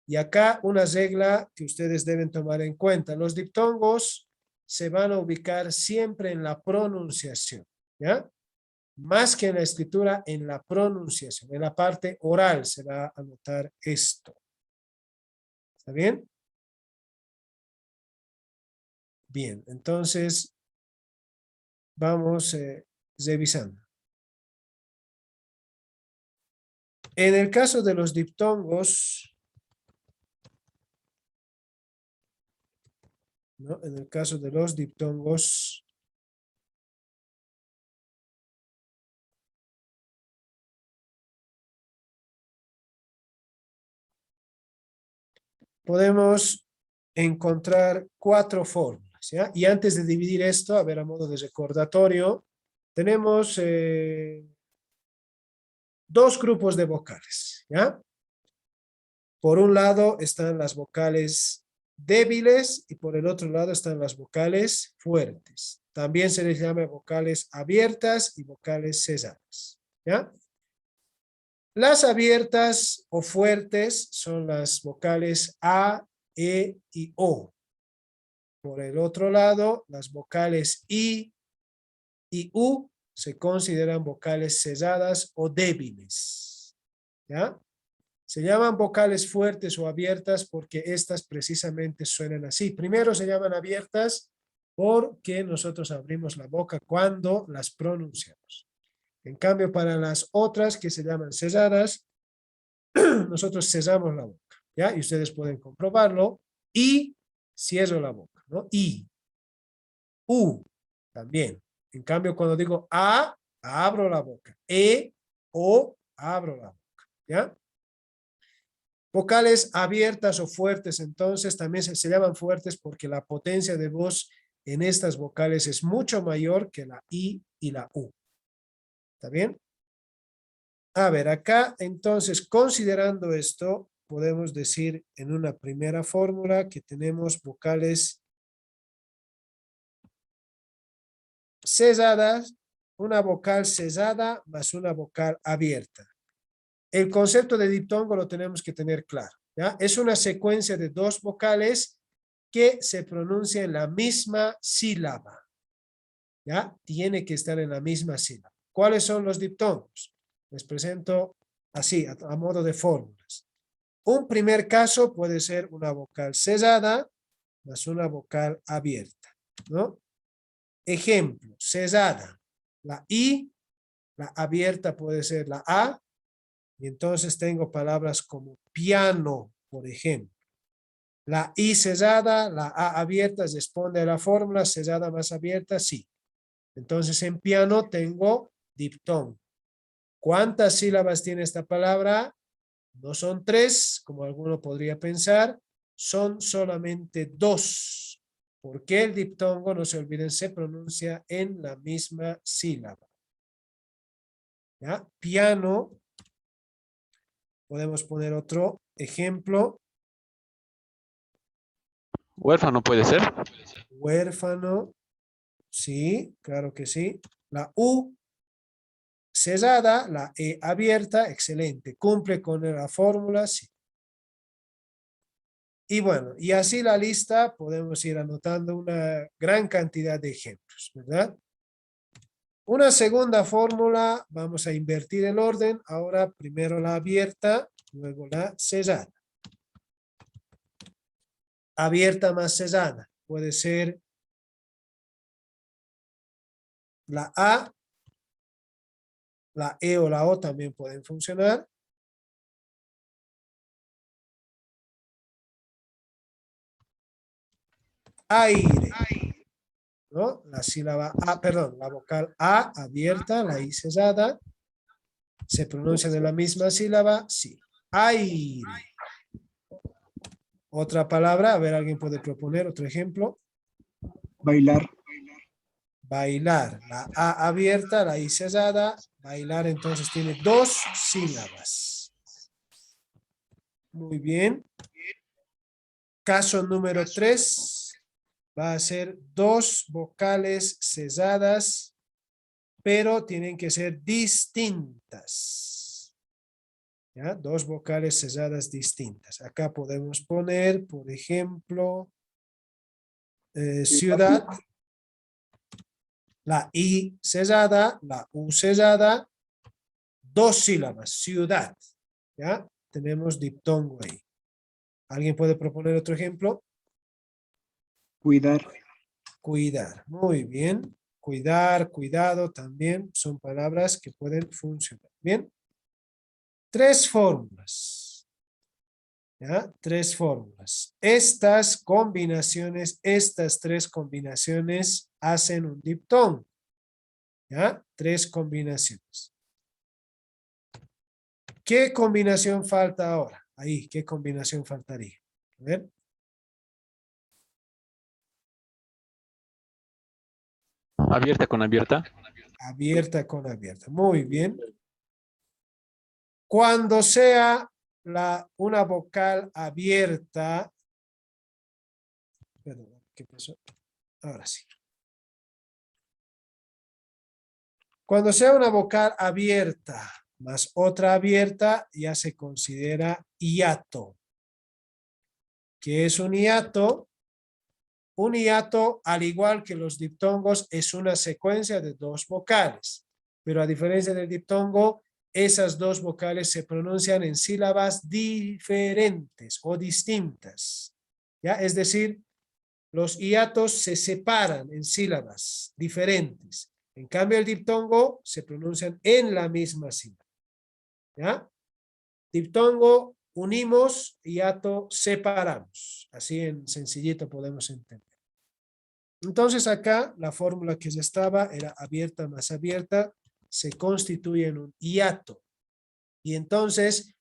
Y acá una regla que ustedes deben tomar en cuenta. Los diptongos se van a ubicar siempre en la pronunciación. ¿Ya? Más que en la escritura, en la pronunciación. En la parte oral se va a notar esto. ¿Está bien? Bien, entonces vamos revisando. En el caso de los diptongos, ¿no? En el caso de los diptongos, podemos encontrar 4 fórmulas, ¿ya? Y antes de dividir esto, a ver, a modo de recordatorio, tenemos 2 grupos de vocales, ¿ya? Por un lado están las vocales débiles y por el otro lado están las vocales fuertes. También se les llama vocales abiertas y vocales cesadas, ¿ya? Las abiertas o fuertes son las vocales A, E y O. Por el otro lado, las vocales I y U se consideran vocales cesadas o débiles, ¿ya? Se llaman vocales fuertes o abiertas porque estas precisamente suenan así. Primero se llaman abiertas porque nosotros abrimos la boca cuando las pronunciamos. En cambio, para las otras que se llaman cesadas, nosotros cesamos la boca, ¿ya? Y ustedes pueden comprobarlo. Y cierro la boca, ¿no? Y. U también. En cambio, cuando digo A, abro la boca. E, O, abro la boca, ¿ya? Vocales abiertas o fuertes, entonces, también se llaman fuertes porque la potencia de voz en estas vocales es mucho mayor que la I y la U. ¿Está bien? A ver, acá, entonces, considerando esto, podemos decir en una primera fórmula que tenemos vocales cesadas, una vocal cesada más una vocal abierta. El concepto de diptongo lo tenemos que tener claro, ¿ya? Es una secuencia de 2 vocales que se pronuncia en la misma sílaba, ¿ya? Tiene que estar en la misma sílaba. ¿Cuáles son los diptongos? Les presento así, a modo de fórmulas. Un primer caso puede ser una vocal cesada más una vocal abierta, ¿no? Ejemplo, cesada, la I, la abierta puede ser la A, y entonces tengo palabras como piano, por ejemplo. La I cesada, la A abierta, responde a la fórmula, cesada más abierta, sí. Entonces en piano tengo diptongo. ¿Cuántas sílabas tiene esta palabra? No son 3, como alguno podría pensar, son solamente 2. Porque el diptongo, no se olviden, se pronuncia en la misma sílaba. ¿Ya? Piano. Podemos poner otro ejemplo.
Huérfano puede ser.
Huérfano. Sí, claro que sí. La U cesada, la E abierta, excelente. Cumple con la fórmula, sí. Y bueno, y así la lista podemos ir anotando una gran cantidad de ejemplos, ¿verdad? Una segunda fórmula, vamos a invertir el orden. Ahora primero la abierta, luego la cesada. Abierta más cesada. Puede ser la A, la E o la O también pueden funcionar. Aire, ¿no? La sílaba A, perdón, la vocal A abierta, la I cesada. ¿Se pronuncia de la misma sílaba? Sí. Aire. Otra palabra, a ver, ¿alguien puede proponer otro ejemplo?
Bailar.
Bailar. La A abierta, la I cesada. Bailar entonces tiene 2 sílabas. Muy bien. Caso número 3 va a ser 2 vocales cesadas, pero tienen que ser distintas. ¿Ya? 2 vocales cesadas distintas. Acá podemos poner, por ejemplo, ciudad, la I cesada, la U cesada, 2 sílabas, ciudad. ¿Ya? Tenemos diptongo ahí. ¿Alguien puede proponer otro ejemplo?
Cuidar.
Cuidar. Muy bien. Cuidar, cuidado también son palabras que pueden funcionar. Bien. 3 fórmulas. ¿Ya? 3 fórmulas. Estas combinaciones, estas 3 combinaciones hacen un diptongo. ¿Ya? 3 combinaciones. ¿Qué combinación falta ahora? Ahí, ¿qué combinación faltaría? A ver.
Abierta con abierta.
Abierta con abierta. Muy bien. Cuando sea una vocal abierta. Perdón, ¿qué pasó? Ahora sí. Cuando sea una vocal abierta más otra abierta, ya se considera hiato. ¿Qué es un hiato? Un hiato, al igual que los diptongos, es una secuencia de 2 vocales. Pero a diferencia del diptongo, esas 2 vocales se pronuncian en sílabas diferentes o distintas. ¿Ya? Es decir, los hiatos se separan en sílabas diferentes. En cambio, el diptongo se pronuncian en la misma sílaba. ¿Ya? Diptongo unimos, hiato separamos. Así en sencillito podemos entender. Entonces acá la fórmula que ya estaba era abierta más abierta, se constituye en un hiato. Y entonces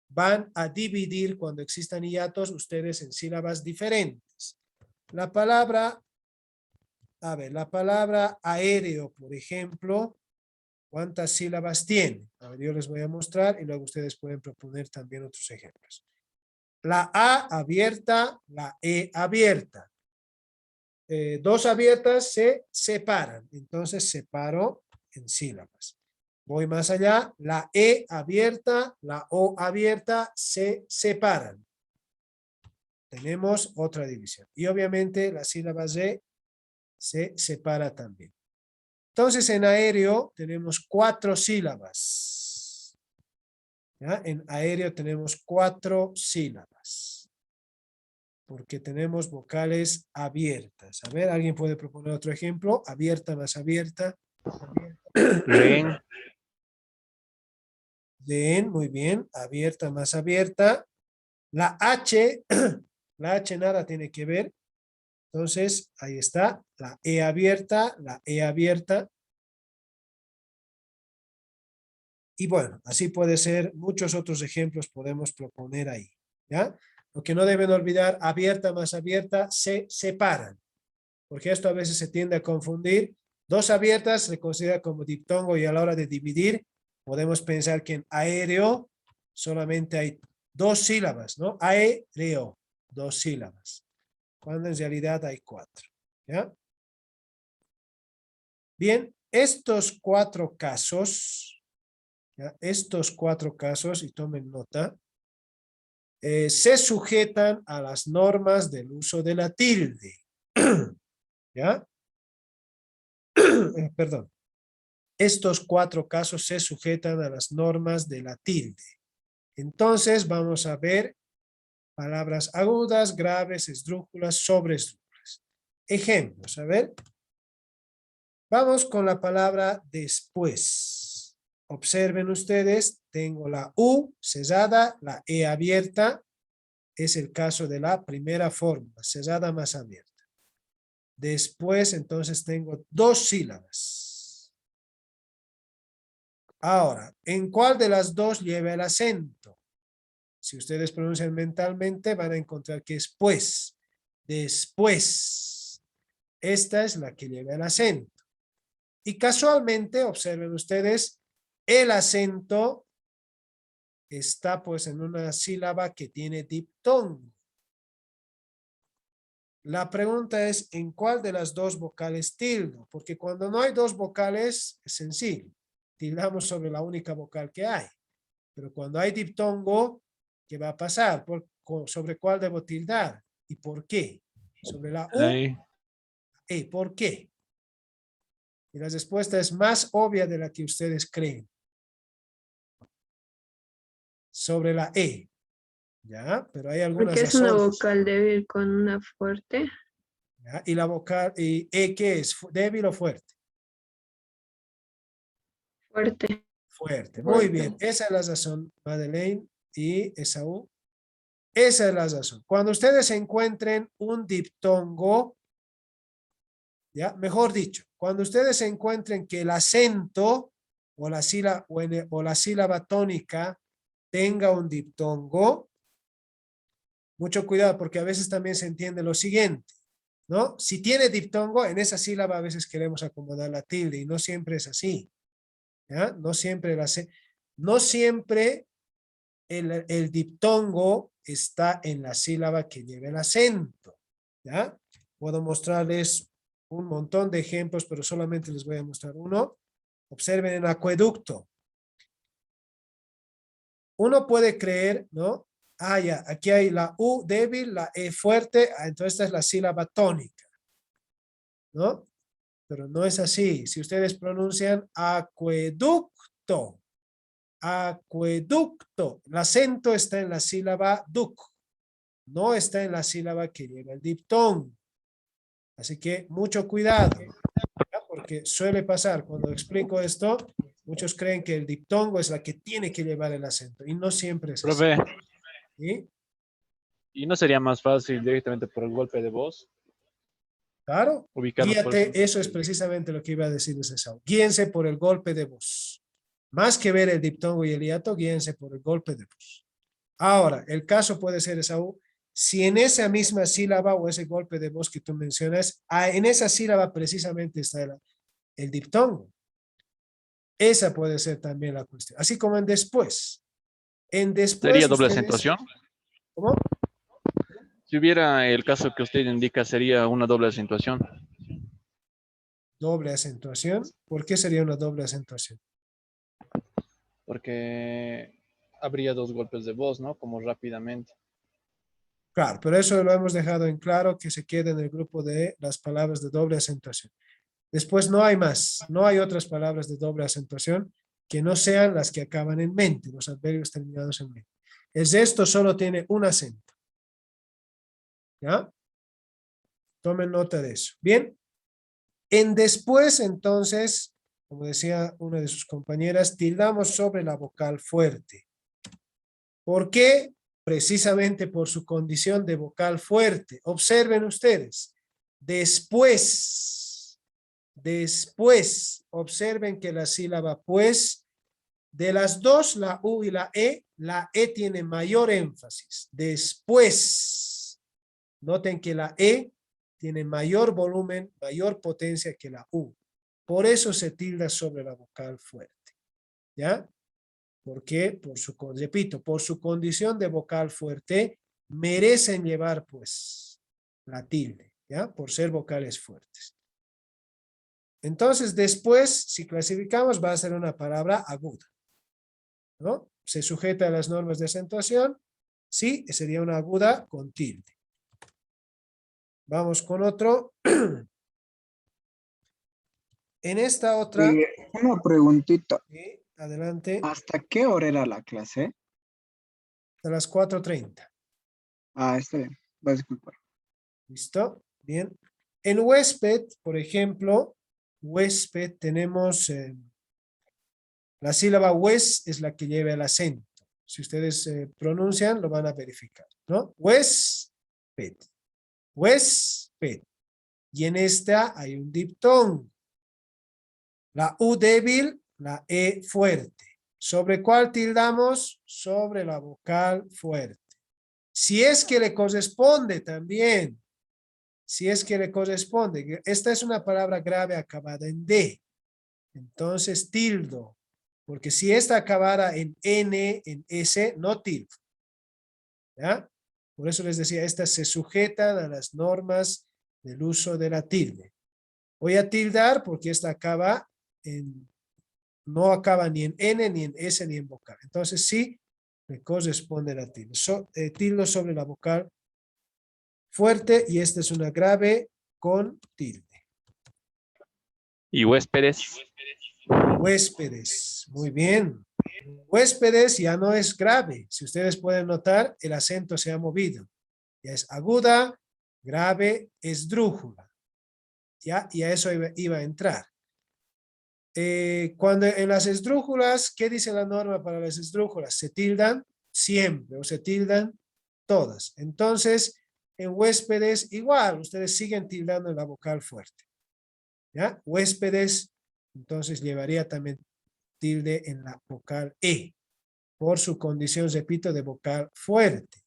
van a dividir cuando existan hiatos ustedes en sílabas diferentes. La palabra, a ver, la palabra aéreo, por ejemplo, ¿cuántas sílabas tiene? A ver, yo les voy a mostrar y luego ustedes pueden proponer también otros ejemplos. La A abierta, la E abierta. 2 abiertas se separan, entonces separo en sílabas. Voy más allá, la E abierta, la O abierta se separan. Tenemos otra división. Y obviamente la sílaba Z se separa también. Entonces en aéreo tenemos 4 sílabas. ¿Ya? En aéreo tenemos 4 sílabas. Porque tenemos vocales abiertas. A ver, ¿alguien puede proponer otro ejemplo? Abierta más abierta.
Rehén.
Rehén, muy bien. Abierta más abierta. La H, la H nada tiene que ver. Entonces, ahí está. La E abierta, la E abierta. Y bueno, así puede ser. Muchos otros ejemplos podemos proponer ahí. ¿Ya? Lo que no deben olvidar, abierta más abierta se separan. Porque esto a veces se tiende a confundir. 2 abiertas se considera como diptongo y a la hora de dividir podemos pensar que en aéreo solamente hay 2 sílabas, ¿no? Aéreo, 2 sílabas. Cuando en realidad hay 4. ¿Ya? Bien, estos 4 casos, ¿ya? Estos 4 casos, y tomen nota, se sujetan a las normas del uso de la tilde. ¿Ya? Perdón. Estos 4 casos se sujetan a las normas de la tilde. Entonces vamos a ver palabras agudas, graves, esdrújulas, sobreesdrújulas. Ejemplos, a ver. Vamos con la palabra después. Observen ustedes, tengo la U cesada, la E abierta. Es el caso de la primera fórmula, cesada más abierta. Después, entonces, tengo 2 sílabas. Ahora, ¿en cuál de las 2 lleva el acento? Si ustedes pronuncian mentalmente, van a encontrar que es pues. Después. Esta es la que lleva el acento. Y casualmente, observen ustedes, el acento está pues en una sílaba que tiene diptongo. La pregunta es, ¿en cuál de las dos vocales tildo? Porque cuando no hay dos vocales, es sencillo. Tildamos sobre la única vocal que hay. Pero cuando hay diptongo, ¿qué va a pasar? ¿Sobre cuál debo tildar? ¿Y por qué? ¿Sobre la U?
Ahí.
¿Por qué? Y la respuesta es más obvia de la que ustedes creen. Sobre la E. ¿Ya? Pero hay algunas
Porque es una
razones.
vocal débil con una fuerte.
¿Ya? Y la vocal, y E, ¿qué es? ¿Débil o fuerte?
Fuerte.
Fuerte. Muy bien. Esa es la razón, Madeleine y Esaú. Esa es la razón. Cuando ustedes encuentren un diptongo, ya, mejor dicho, cuando ustedes encuentren que el acento o la sílaba tónica tenga un diptongo, mucho cuidado porque a veces también se entiende lo siguiente, ¿no? Si tiene diptongo, en esa sílaba a veces queremos acomodar la tilde y no siempre es así, ¿ya? No siempre el diptongo está en la sílaba que lleva el acento, ¿ya? Puedo mostrarles un montón de ejemplos, pero solamente les voy a mostrar uno. Observen en acueducto. Uno puede creer, ¿no? Ya, aquí hay la U débil, la E fuerte, entonces esta es la sílaba tónica, ¿no? Pero no es así. Si ustedes pronuncian acueducto, acueducto, el acento está en la sílaba duc, no está en la sílaba que lleva el diptongo. Así que mucho cuidado, ¿ya? Porque suele pasar cuando explico esto, muchos creen que el diptongo es la que tiene que llevar el acento y no siempre es así.
Profe,
¿Sí?
¿y no sería más fácil directamente por el golpe de voz?
Claro,
Ubicarlos por
guíate, eso es precisamente lo que iba a decirles Esaú. Guíense por el golpe de voz. Más que ver el diptongo y el hiato, guíense por el golpe de voz. Ahora, el caso puede ser, Esaú, si en esa misma sílaba o ese golpe de voz que tú mencionas, en esa sílaba precisamente está el diptongo. Esa puede ser también la cuestión. Así como en después. En después.
¿Sería doble
ustedes-
acentuación?
¿Cómo?
Si hubiera el caso que usted indica, sería una doble acentuación.
Doble acentuación. ¿Por qué sería una doble acentuación?
Porque habría dos golpes de voz, ¿no? Como rápidamente.
Claro, pero eso lo hemos dejado en claro que se queda en el grupo de las palabras de doble acentuación. Después no hay más, no hay otras palabras de doble acentuación que no sean las que acaban en mente, los adverbios terminados en mente. El resto solo tiene un acento. ¿Ya? Tomen nota de eso. Bien. En después, entonces, como decía una de sus compañeras, tildamos sobre la vocal fuerte. ¿Por qué? Precisamente por su condición de vocal fuerte. Observen ustedes. Después, observen que la sílaba pues, de las dos, la U y la E tiene mayor énfasis. Después, noten que la E tiene mayor volumen, mayor potencia que la U. Por eso se tilda sobre la vocal fuerte. ¿Ya? Porque, repito, por su condición de vocal fuerte, merecen llevar, pues, la tilde, ¿ya? Por ser vocales fuertes. Entonces, después, si clasificamos, va a ser una palabra aguda, ¿no? Se sujeta a las normas de acentuación, sí, sería una aguda con tilde. Vamos con otro. En esta otra,
Una preguntita.
sí, adelante,
¿Hasta qué hora era la clase?
a las 4:30.
Está bien. Va a disculpar.
¿Listo? Bien. En huésped, por ejemplo, huésped tenemos la sílaba hues es la que lleva el acento. Si ustedes pronuncian, lo van a verificar, ¿no? Huésped. Huésped. Y en esta hay un diptongo. La U débil, la E fuerte. ¿Sobre cuál tildamos? Sobre la vocal fuerte. Si es que le corresponde también. Si es que le corresponde. Esta es una palabra grave acabada en D. Entonces tildo. Porque si esta acabara en N, en S, no tilde. ¿Ya? Por eso les decía, estas se sujetan a las normas del uso de la tilde. Voy a tildar porque esta acaba en, no acaba ni en N, ni en S, ni en vocal. Entonces sí, le corresponde la tilde. Tildo sobre la vocal fuerte y esta es una grave con tilde.
Y huéspedes.
Huéspedes, muy bien. Huéspedes ya no es grave. Si ustedes pueden notar, el acento se ha movido. Ya es aguda, grave, esdrújula. ¿Ya? Y a eso iba a entrar. Cuando en las esdrújulas, ¿qué dice la norma para las esdrújulas? Se tildan siempre o se tildan todas. Entonces, en huéspedes igual, ustedes siguen tildando en la vocal fuerte. ¿Ya? Huéspedes, entonces llevaría también tilde en la vocal E, por su condición, repito, de vocal fuerte.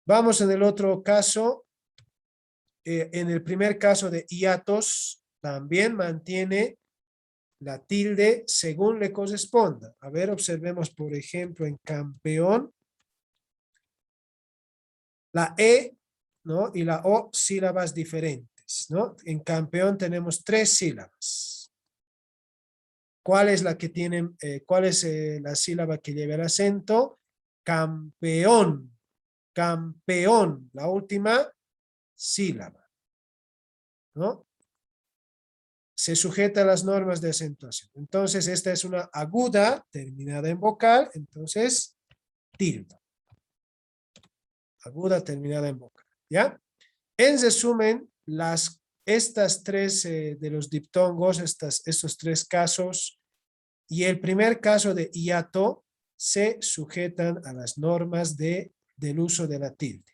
Vamos en el otro caso. En el primer caso de hiatos, también mantiene la tilde según le corresponda. A ver, observemos, por ejemplo, en campeón, la E, ¿no? Y la O, sílabas diferentes, ¿no? En campeón tenemos 3 sílabas. ¿Cuál es la que tienen, cuál es la sílaba que lleva el acento? Campeón, campeón, la última sílaba, ¿no? Se sujeta a las normas de acentuación. Entonces, esta es una aguda terminada en vocal, entonces, tilde. Aguda terminada en vocal, ¿ya? En resumen, estas 3 de los diptongos, estos 3 casos, y el primer caso de hiato, se sujetan a las normas del uso de la tilde.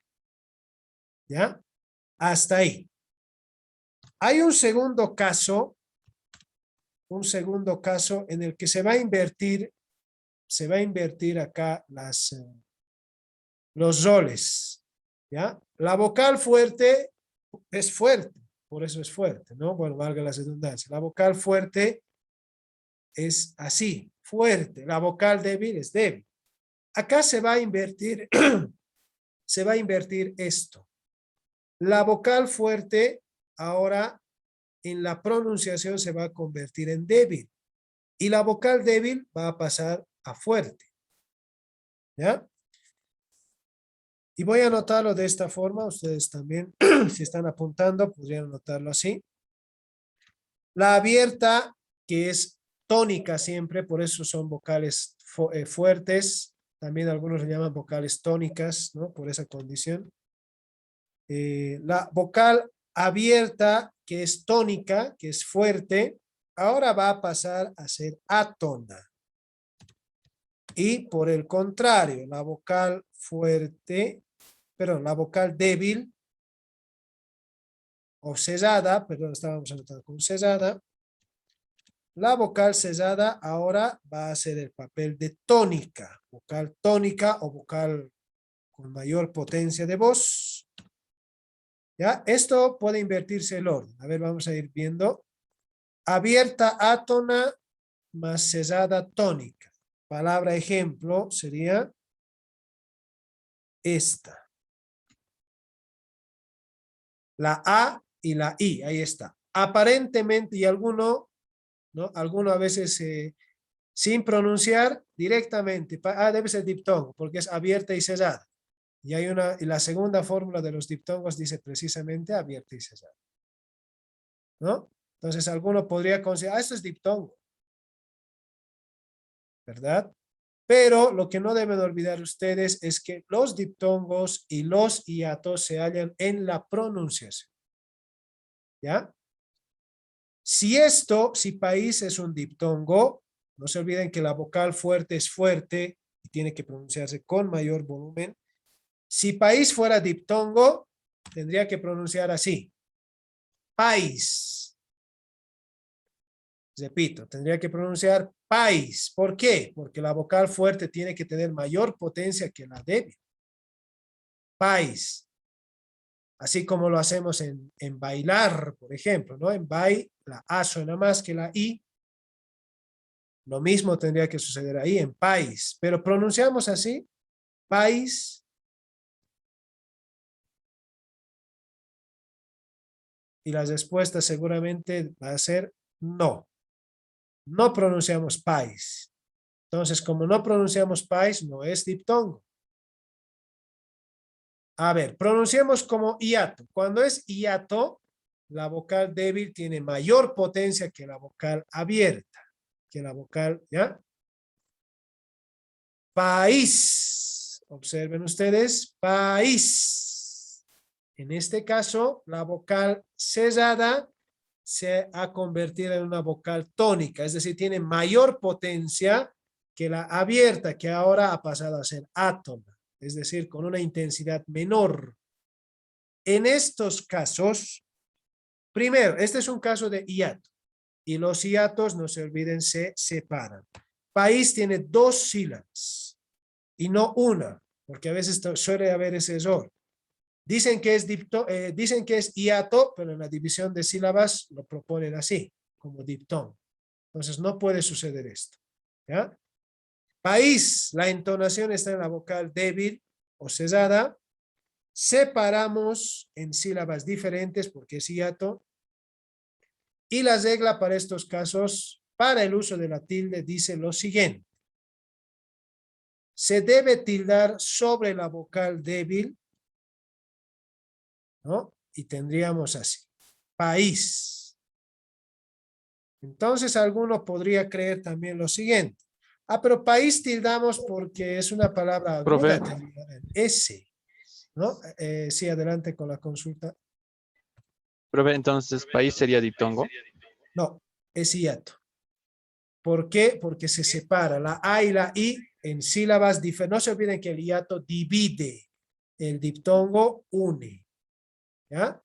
¿Ya? Hasta ahí. Hay un segundo caso en el que se va a invertir acá los roles. ¿Ya? La vocal fuerte es fuerte, por eso es fuerte, ¿no? Bueno, valga la redundancia. La vocal fuerte es así, fuerte. La vocal débil es débil. Acá se va a invertir, esto. La vocal fuerte ahora en la pronunciación se va a convertir en débil. Y la vocal débil va a pasar a fuerte. ¿Ya? Y voy a anotarlo de esta forma. Ustedes también, si están apuntando, podrían anotarlo así. La abierta, que es tónica siempre, por eso son vocales fuertes. También algunos le llaman vocales tónicas, ¿no? Por esa condición. La vocal abierta, que es tónica, que es fuerte, ahora va a pasar a ser átona. Y por el contrario, la vocal la vocal débil o cesada, perdón, estábamos anotando con cesada. La vocal cesada ahora va a hacer el papel de tónica, vocal tónica o vocal con mayor potencia de voz. ¿Ya? Esto puede invertirse el orden. A ver, vamos a ir viendo. Abierta átona más cesada tónica. Palabra ejemplo sería esta. La A y la I, ahí está. Aparentemente, y alguno a veces sin pronunciar directamente. Debe ser diptongo, porque es abierta y cesada. Y la segunda fórmula de los diptongos dice precisamente abierta y cesada. ¿No? Entonces alguno podría considerar, esto es diptongo. ¿Verdad? Pero lo que no deben olvidar ustedes es que los diptongos y los hiatos se hallan en la pronunciación. ¿Ya? Si país es un diptongo, no se olviden que la vocal fuerte es fuerte y tiene que pronunciarse con mayor volumen. Si país fuera diptongo, tendría que pronunciar así. País. Repito, tendría que pronunciar país. ¿Por qué? Porque la vocal fuerte tiene que tener mayor potencia que la débil. País. Así como lo hacemos en bailar, por ejemplo, ¿no? En bail, la A suena más que la I. Lo mismo tendría que suceder ahí en país, pero pronunciamos así, país. Y la respuesta seguramente va a ser no. No pronunciamos país. Entonces, como no pronunciamos país, no es diptongo. A ver, pronunciamos como hiato. Cuando es hiato, la vocal débil tiene mayor potencia que la vocal abierta. Que la vocal, ¿ya? País. Observen ustedes, país. En este caso, la vocal cerrada se ha convertido en una vocal tónica, es decir, tiene mayor potencia que la abierta, que ahora ha pasado a ser átona, es decir, con una intensidad menor. En estos casos, primero, este es un caso de hiato, y los hiatos, no se olviden, se separan. País tiene 2 sílabas, y no una, porque a veces suele haber ese error. Dicen que es hiato, pero en la división de sílabas lo proponen así, como diptongo. Entonces no puede suceder esto. ¿Ya? País, la entonación está en la vocal débil o cerrada. Separamos en sílabas diferentes porque es hiato. Y la regla para estos casos, para el uso de la tilde, dice lo siguiente. Se debe tildar sobre la vocal débil, ¿no? Y tendríamos así, país. Entonces alguno podría creer también lo siguiente. Pero país tildamos porque es una palabra aguda,
Profe.
terminada en S, ¿no? Sí, adelante con la consulta.
Profe, entonces, país sería diptongo.
No, es hiato. ¿Por qué? Porque se separa la A y la I en sílabas diferentes. No se olviden que el hiato divide, el diptongo une. ¿Ya?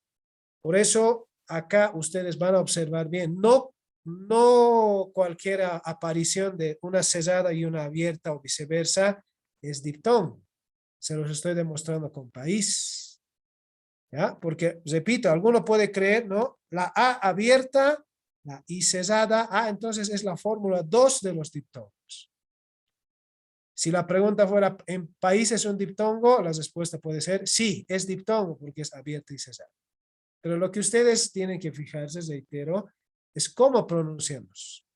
Por eso acá ustedes van a observar bien, no cualquier aparición de una cerrada y una abierta o viceversa es diptongo. Se los estoy demostrando con país. ¿Ya? Porque, repito, alguno puede creer, ¿no? La A abierta, la I cerrada, entonces es la fórmula 2 de los diptongos. Si la pregunta fuera, ¿en país es un diptongo? La respuesta puede ser, sí, es diptongo porque es abierta y cerrada. Pero lo que ustedes tienen que fijarse, reitero, es cómo pronunciamos.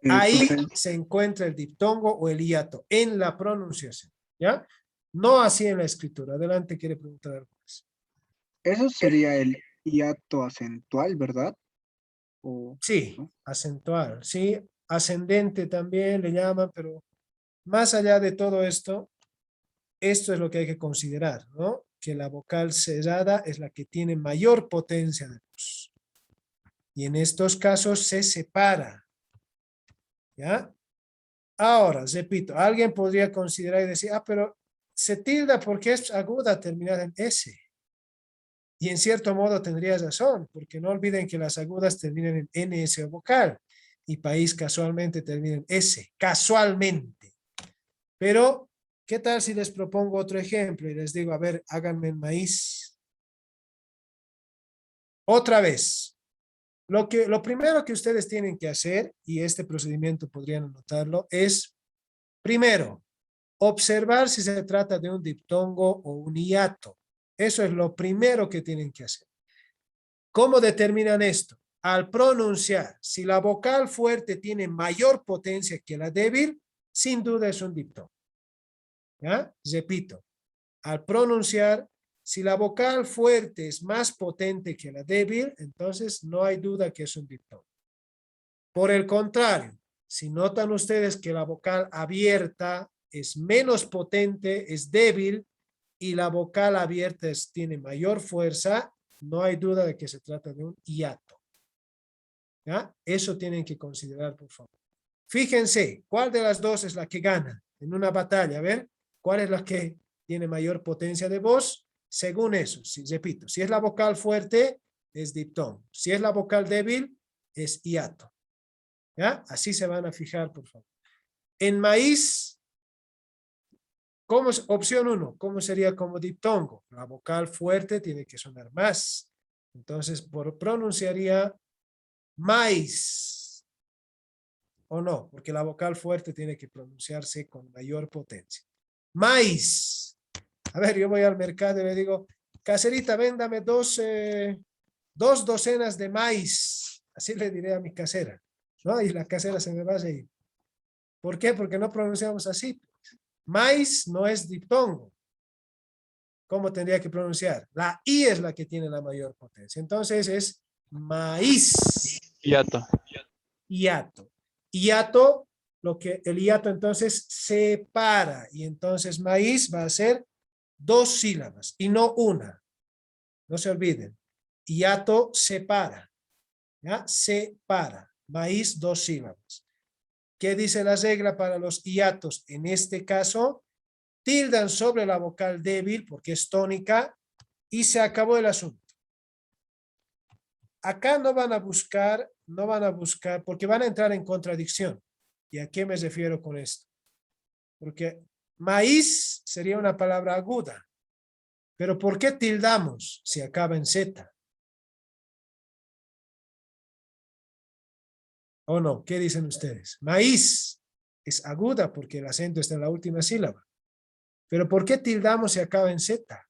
Ahí
Profe,
se encuentra el diptongo o el hiato, en la pronunciación, ¿ya? No así en la escritura. Adelante, quiere preguntar algo más.
eso sería el hiato acentual, ¿verdad? O,
Sí,
¿no?
acentual, sí, ascendente también le llaman, pero más allá de todo esto, esto es lo que hay que considerar, ¿no? Que la vocal cerrada es la que tiene mayor potencia de voz. Y en estos casos se separa. ¿Ya? Ahora, repito, alguien podría considerar y decir, pero se tilda porque es aguda terminada en S. Y en cierto modo tendría razón, porque no olviden que las agudas terminan en NS o vocal. Y país casualmente termina en S, casualmente. Pero, ¿qué tal si les propongo otro ejemplo? Y les digo, a ver, háganme en maíz. Otra vez. Lo primero que ustedes tienen que hacer, y este procedimiento podrían anotarlo, es, primero, observar si se trata de un diptongo o un hiato. Eso es lo primero que tienen que hacer. ¿Cómo determinan esto? Al pronunciar, si la vocal fuerte tiene mayor potencia que la débil, sin duda es un diptongo. ¿Ya? Repito, al pronunciar, si la vocal fuerte es más potente que la débil, entonces no hay duda que es un diptongo. Por el contrario, si notan ustedes que la vocal abierta es menos potente, es débil, y la vocal abierta tiene mayor fuerza, no hay duda de que se trata de un hiato. ¿Ya? Eso tienen que considerar, por favor. Fíjense, ¿cuál de las dos es la que gana en una batalla? A ver, ¿cuál es la que tiene mayor potencia de voz? Según eso, repito, si es la vocal fuerte, es diptongo. Si es la vocal débil, es hiato. ¿Ya? Así se van a fijar, por favor. En maíz, ¿cómo es? Opción 1, ¿cómo sería como diptongo? La vocal fuerte tiene que sonar más. Entonces, pronunciaría maíz. ¿O no? Porque la vocal fuerte tiene que pronunciarse con mayor potencia. Maíz. A ver, yo voy al mercado y le digo, caserita, véndame dos docenas de maíz. Así le diré a mi casera. ¿No? Y la casera se me va a reír. ¿Por qué? Porque no pronunciamos así. Maíz no es diptongo. ¿Cómo tendría que pronunciar? La I es la que tiene la mayor potencia. Entonces es maíz.
Hiato.
Hiato. Hiato, el hiato entonces separa. Y entonces maíz va a ser 2 sílabas y no una. No se olviden. Hiato separa. ¿Ya? Separa. Maíz 2 sílabas. ¿Qué dice la regla para los hiatos? En este caso, tildan sobre la vocal débil porque es tónica y se acabó el asunto. Acá no van a buscar, porque van a entrar en contradicción. ¿Y a qué me refiero con esto? Porque maíz sería una palabra aguda. Pero ¿por qué tildamos si acaba en Z? ¿O no? ¿Qué dicen ustedes? Maíz es aguda porque el acento está en la última sílaba. Pero ¿por qué tildamos si acaba en Z?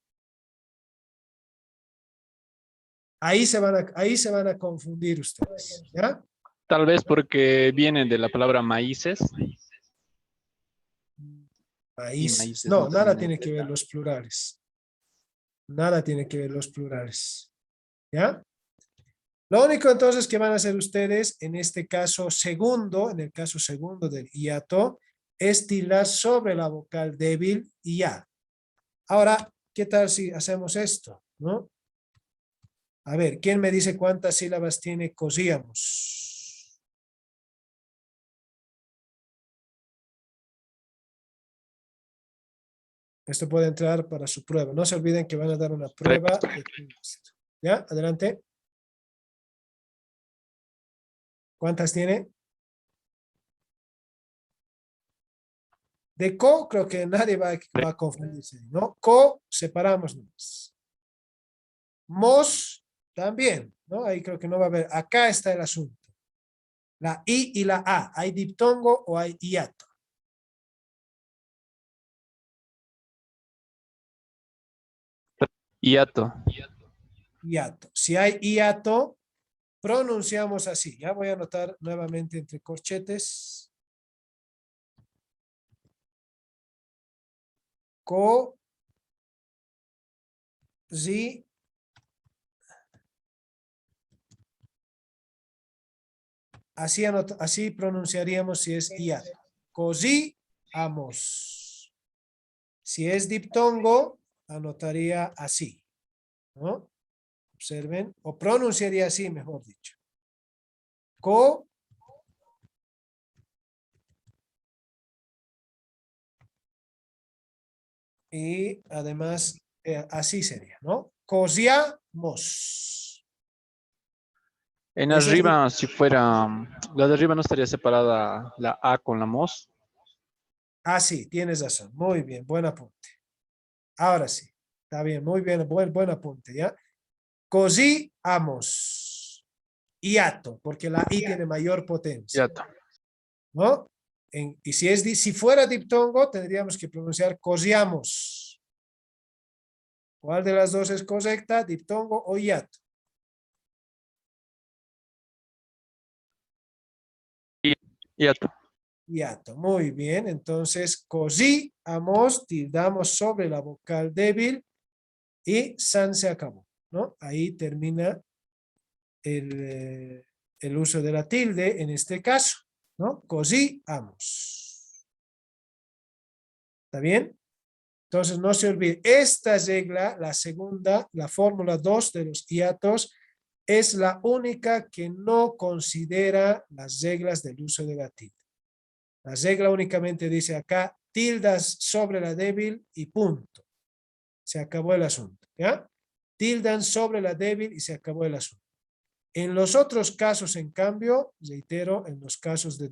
Ahí se van a confundir ustedes. ¿Ya?
Tal vez porque vienen de la palabra maíces.
Maíz.
maíces
No,
no
nada
terminan en
tiene que ver
Z.
los plurales. Nada tiene que ver los plurales. ¿Ya? Lo único entonces que van a hacer ustedes en este caso segundo, en el caso segundo del hiato, es tildar sobre la vocal débil y ya. Ahora, ¿qué tal si hacemos esto? ¿No? A ver, ¿quién me dice cuántas sílabas tiene cosíamos? Esto puede entrar para su prueba. No se olviden que van a dar una prueba de todo esto. ¿Ya? Adelante. ¿Cuántas tiene? De co, creo que nadie va a confundirse, ¿no? Co, separamos nomás. Mos, también, ¿no? Ahí creo que no va a haber. Acá está el asunto. La I y la A. ¿Hay diptongo o hay hiato?
Hiato.
Hiato. Si hay hiato, pronunciamos así. Ya voy a anotar nuevamente entre corchetes. Co, zi, así pronunciaríamos si es hiato. Cosíamos. Si es diptongo, anotaría así, ¿no? Observen, o pronunciaría así, mejor dicho. Co, y además así sería, ¿no? Cosíamos.
En
Ese es
arriba, si fuera, la de arriba no estaría separada la A con la mos.
sí, tienes razón. Muy bien, buen apunte. Ahora sí, está bien, muy bien, buen apunte, ¿ya? Cosíamos. Hiato, porque la I tiene mayor potencia,
Hiato.
¿no? Y si fuera diptongo, tendríamos que pronunciar cosíamos. ¿Cuál de las dos es correcta? ¿Diptongo o hiato?
Hiato.
Hiato. Muy bien. Entonces, cosíamos, tildamos sobre la vocal débil y san se acabó, ¿no? Ahí termina el uso de la tilde en este caso, ¿no? Cosíamos. ¿Está bien? Entonces, no se olvide, esta regla, la segunda, la fórmula 2 de los hiatos, es la única que no considera las reglas del uso de la tilde. La regla únicamente dice acá, tildas sobre la débil y punto. Se acabó el asunto, ¿ya? Tildan sobre la débil y se acabó el asunto. En los otros casos, en cambio, reitero, en los casos de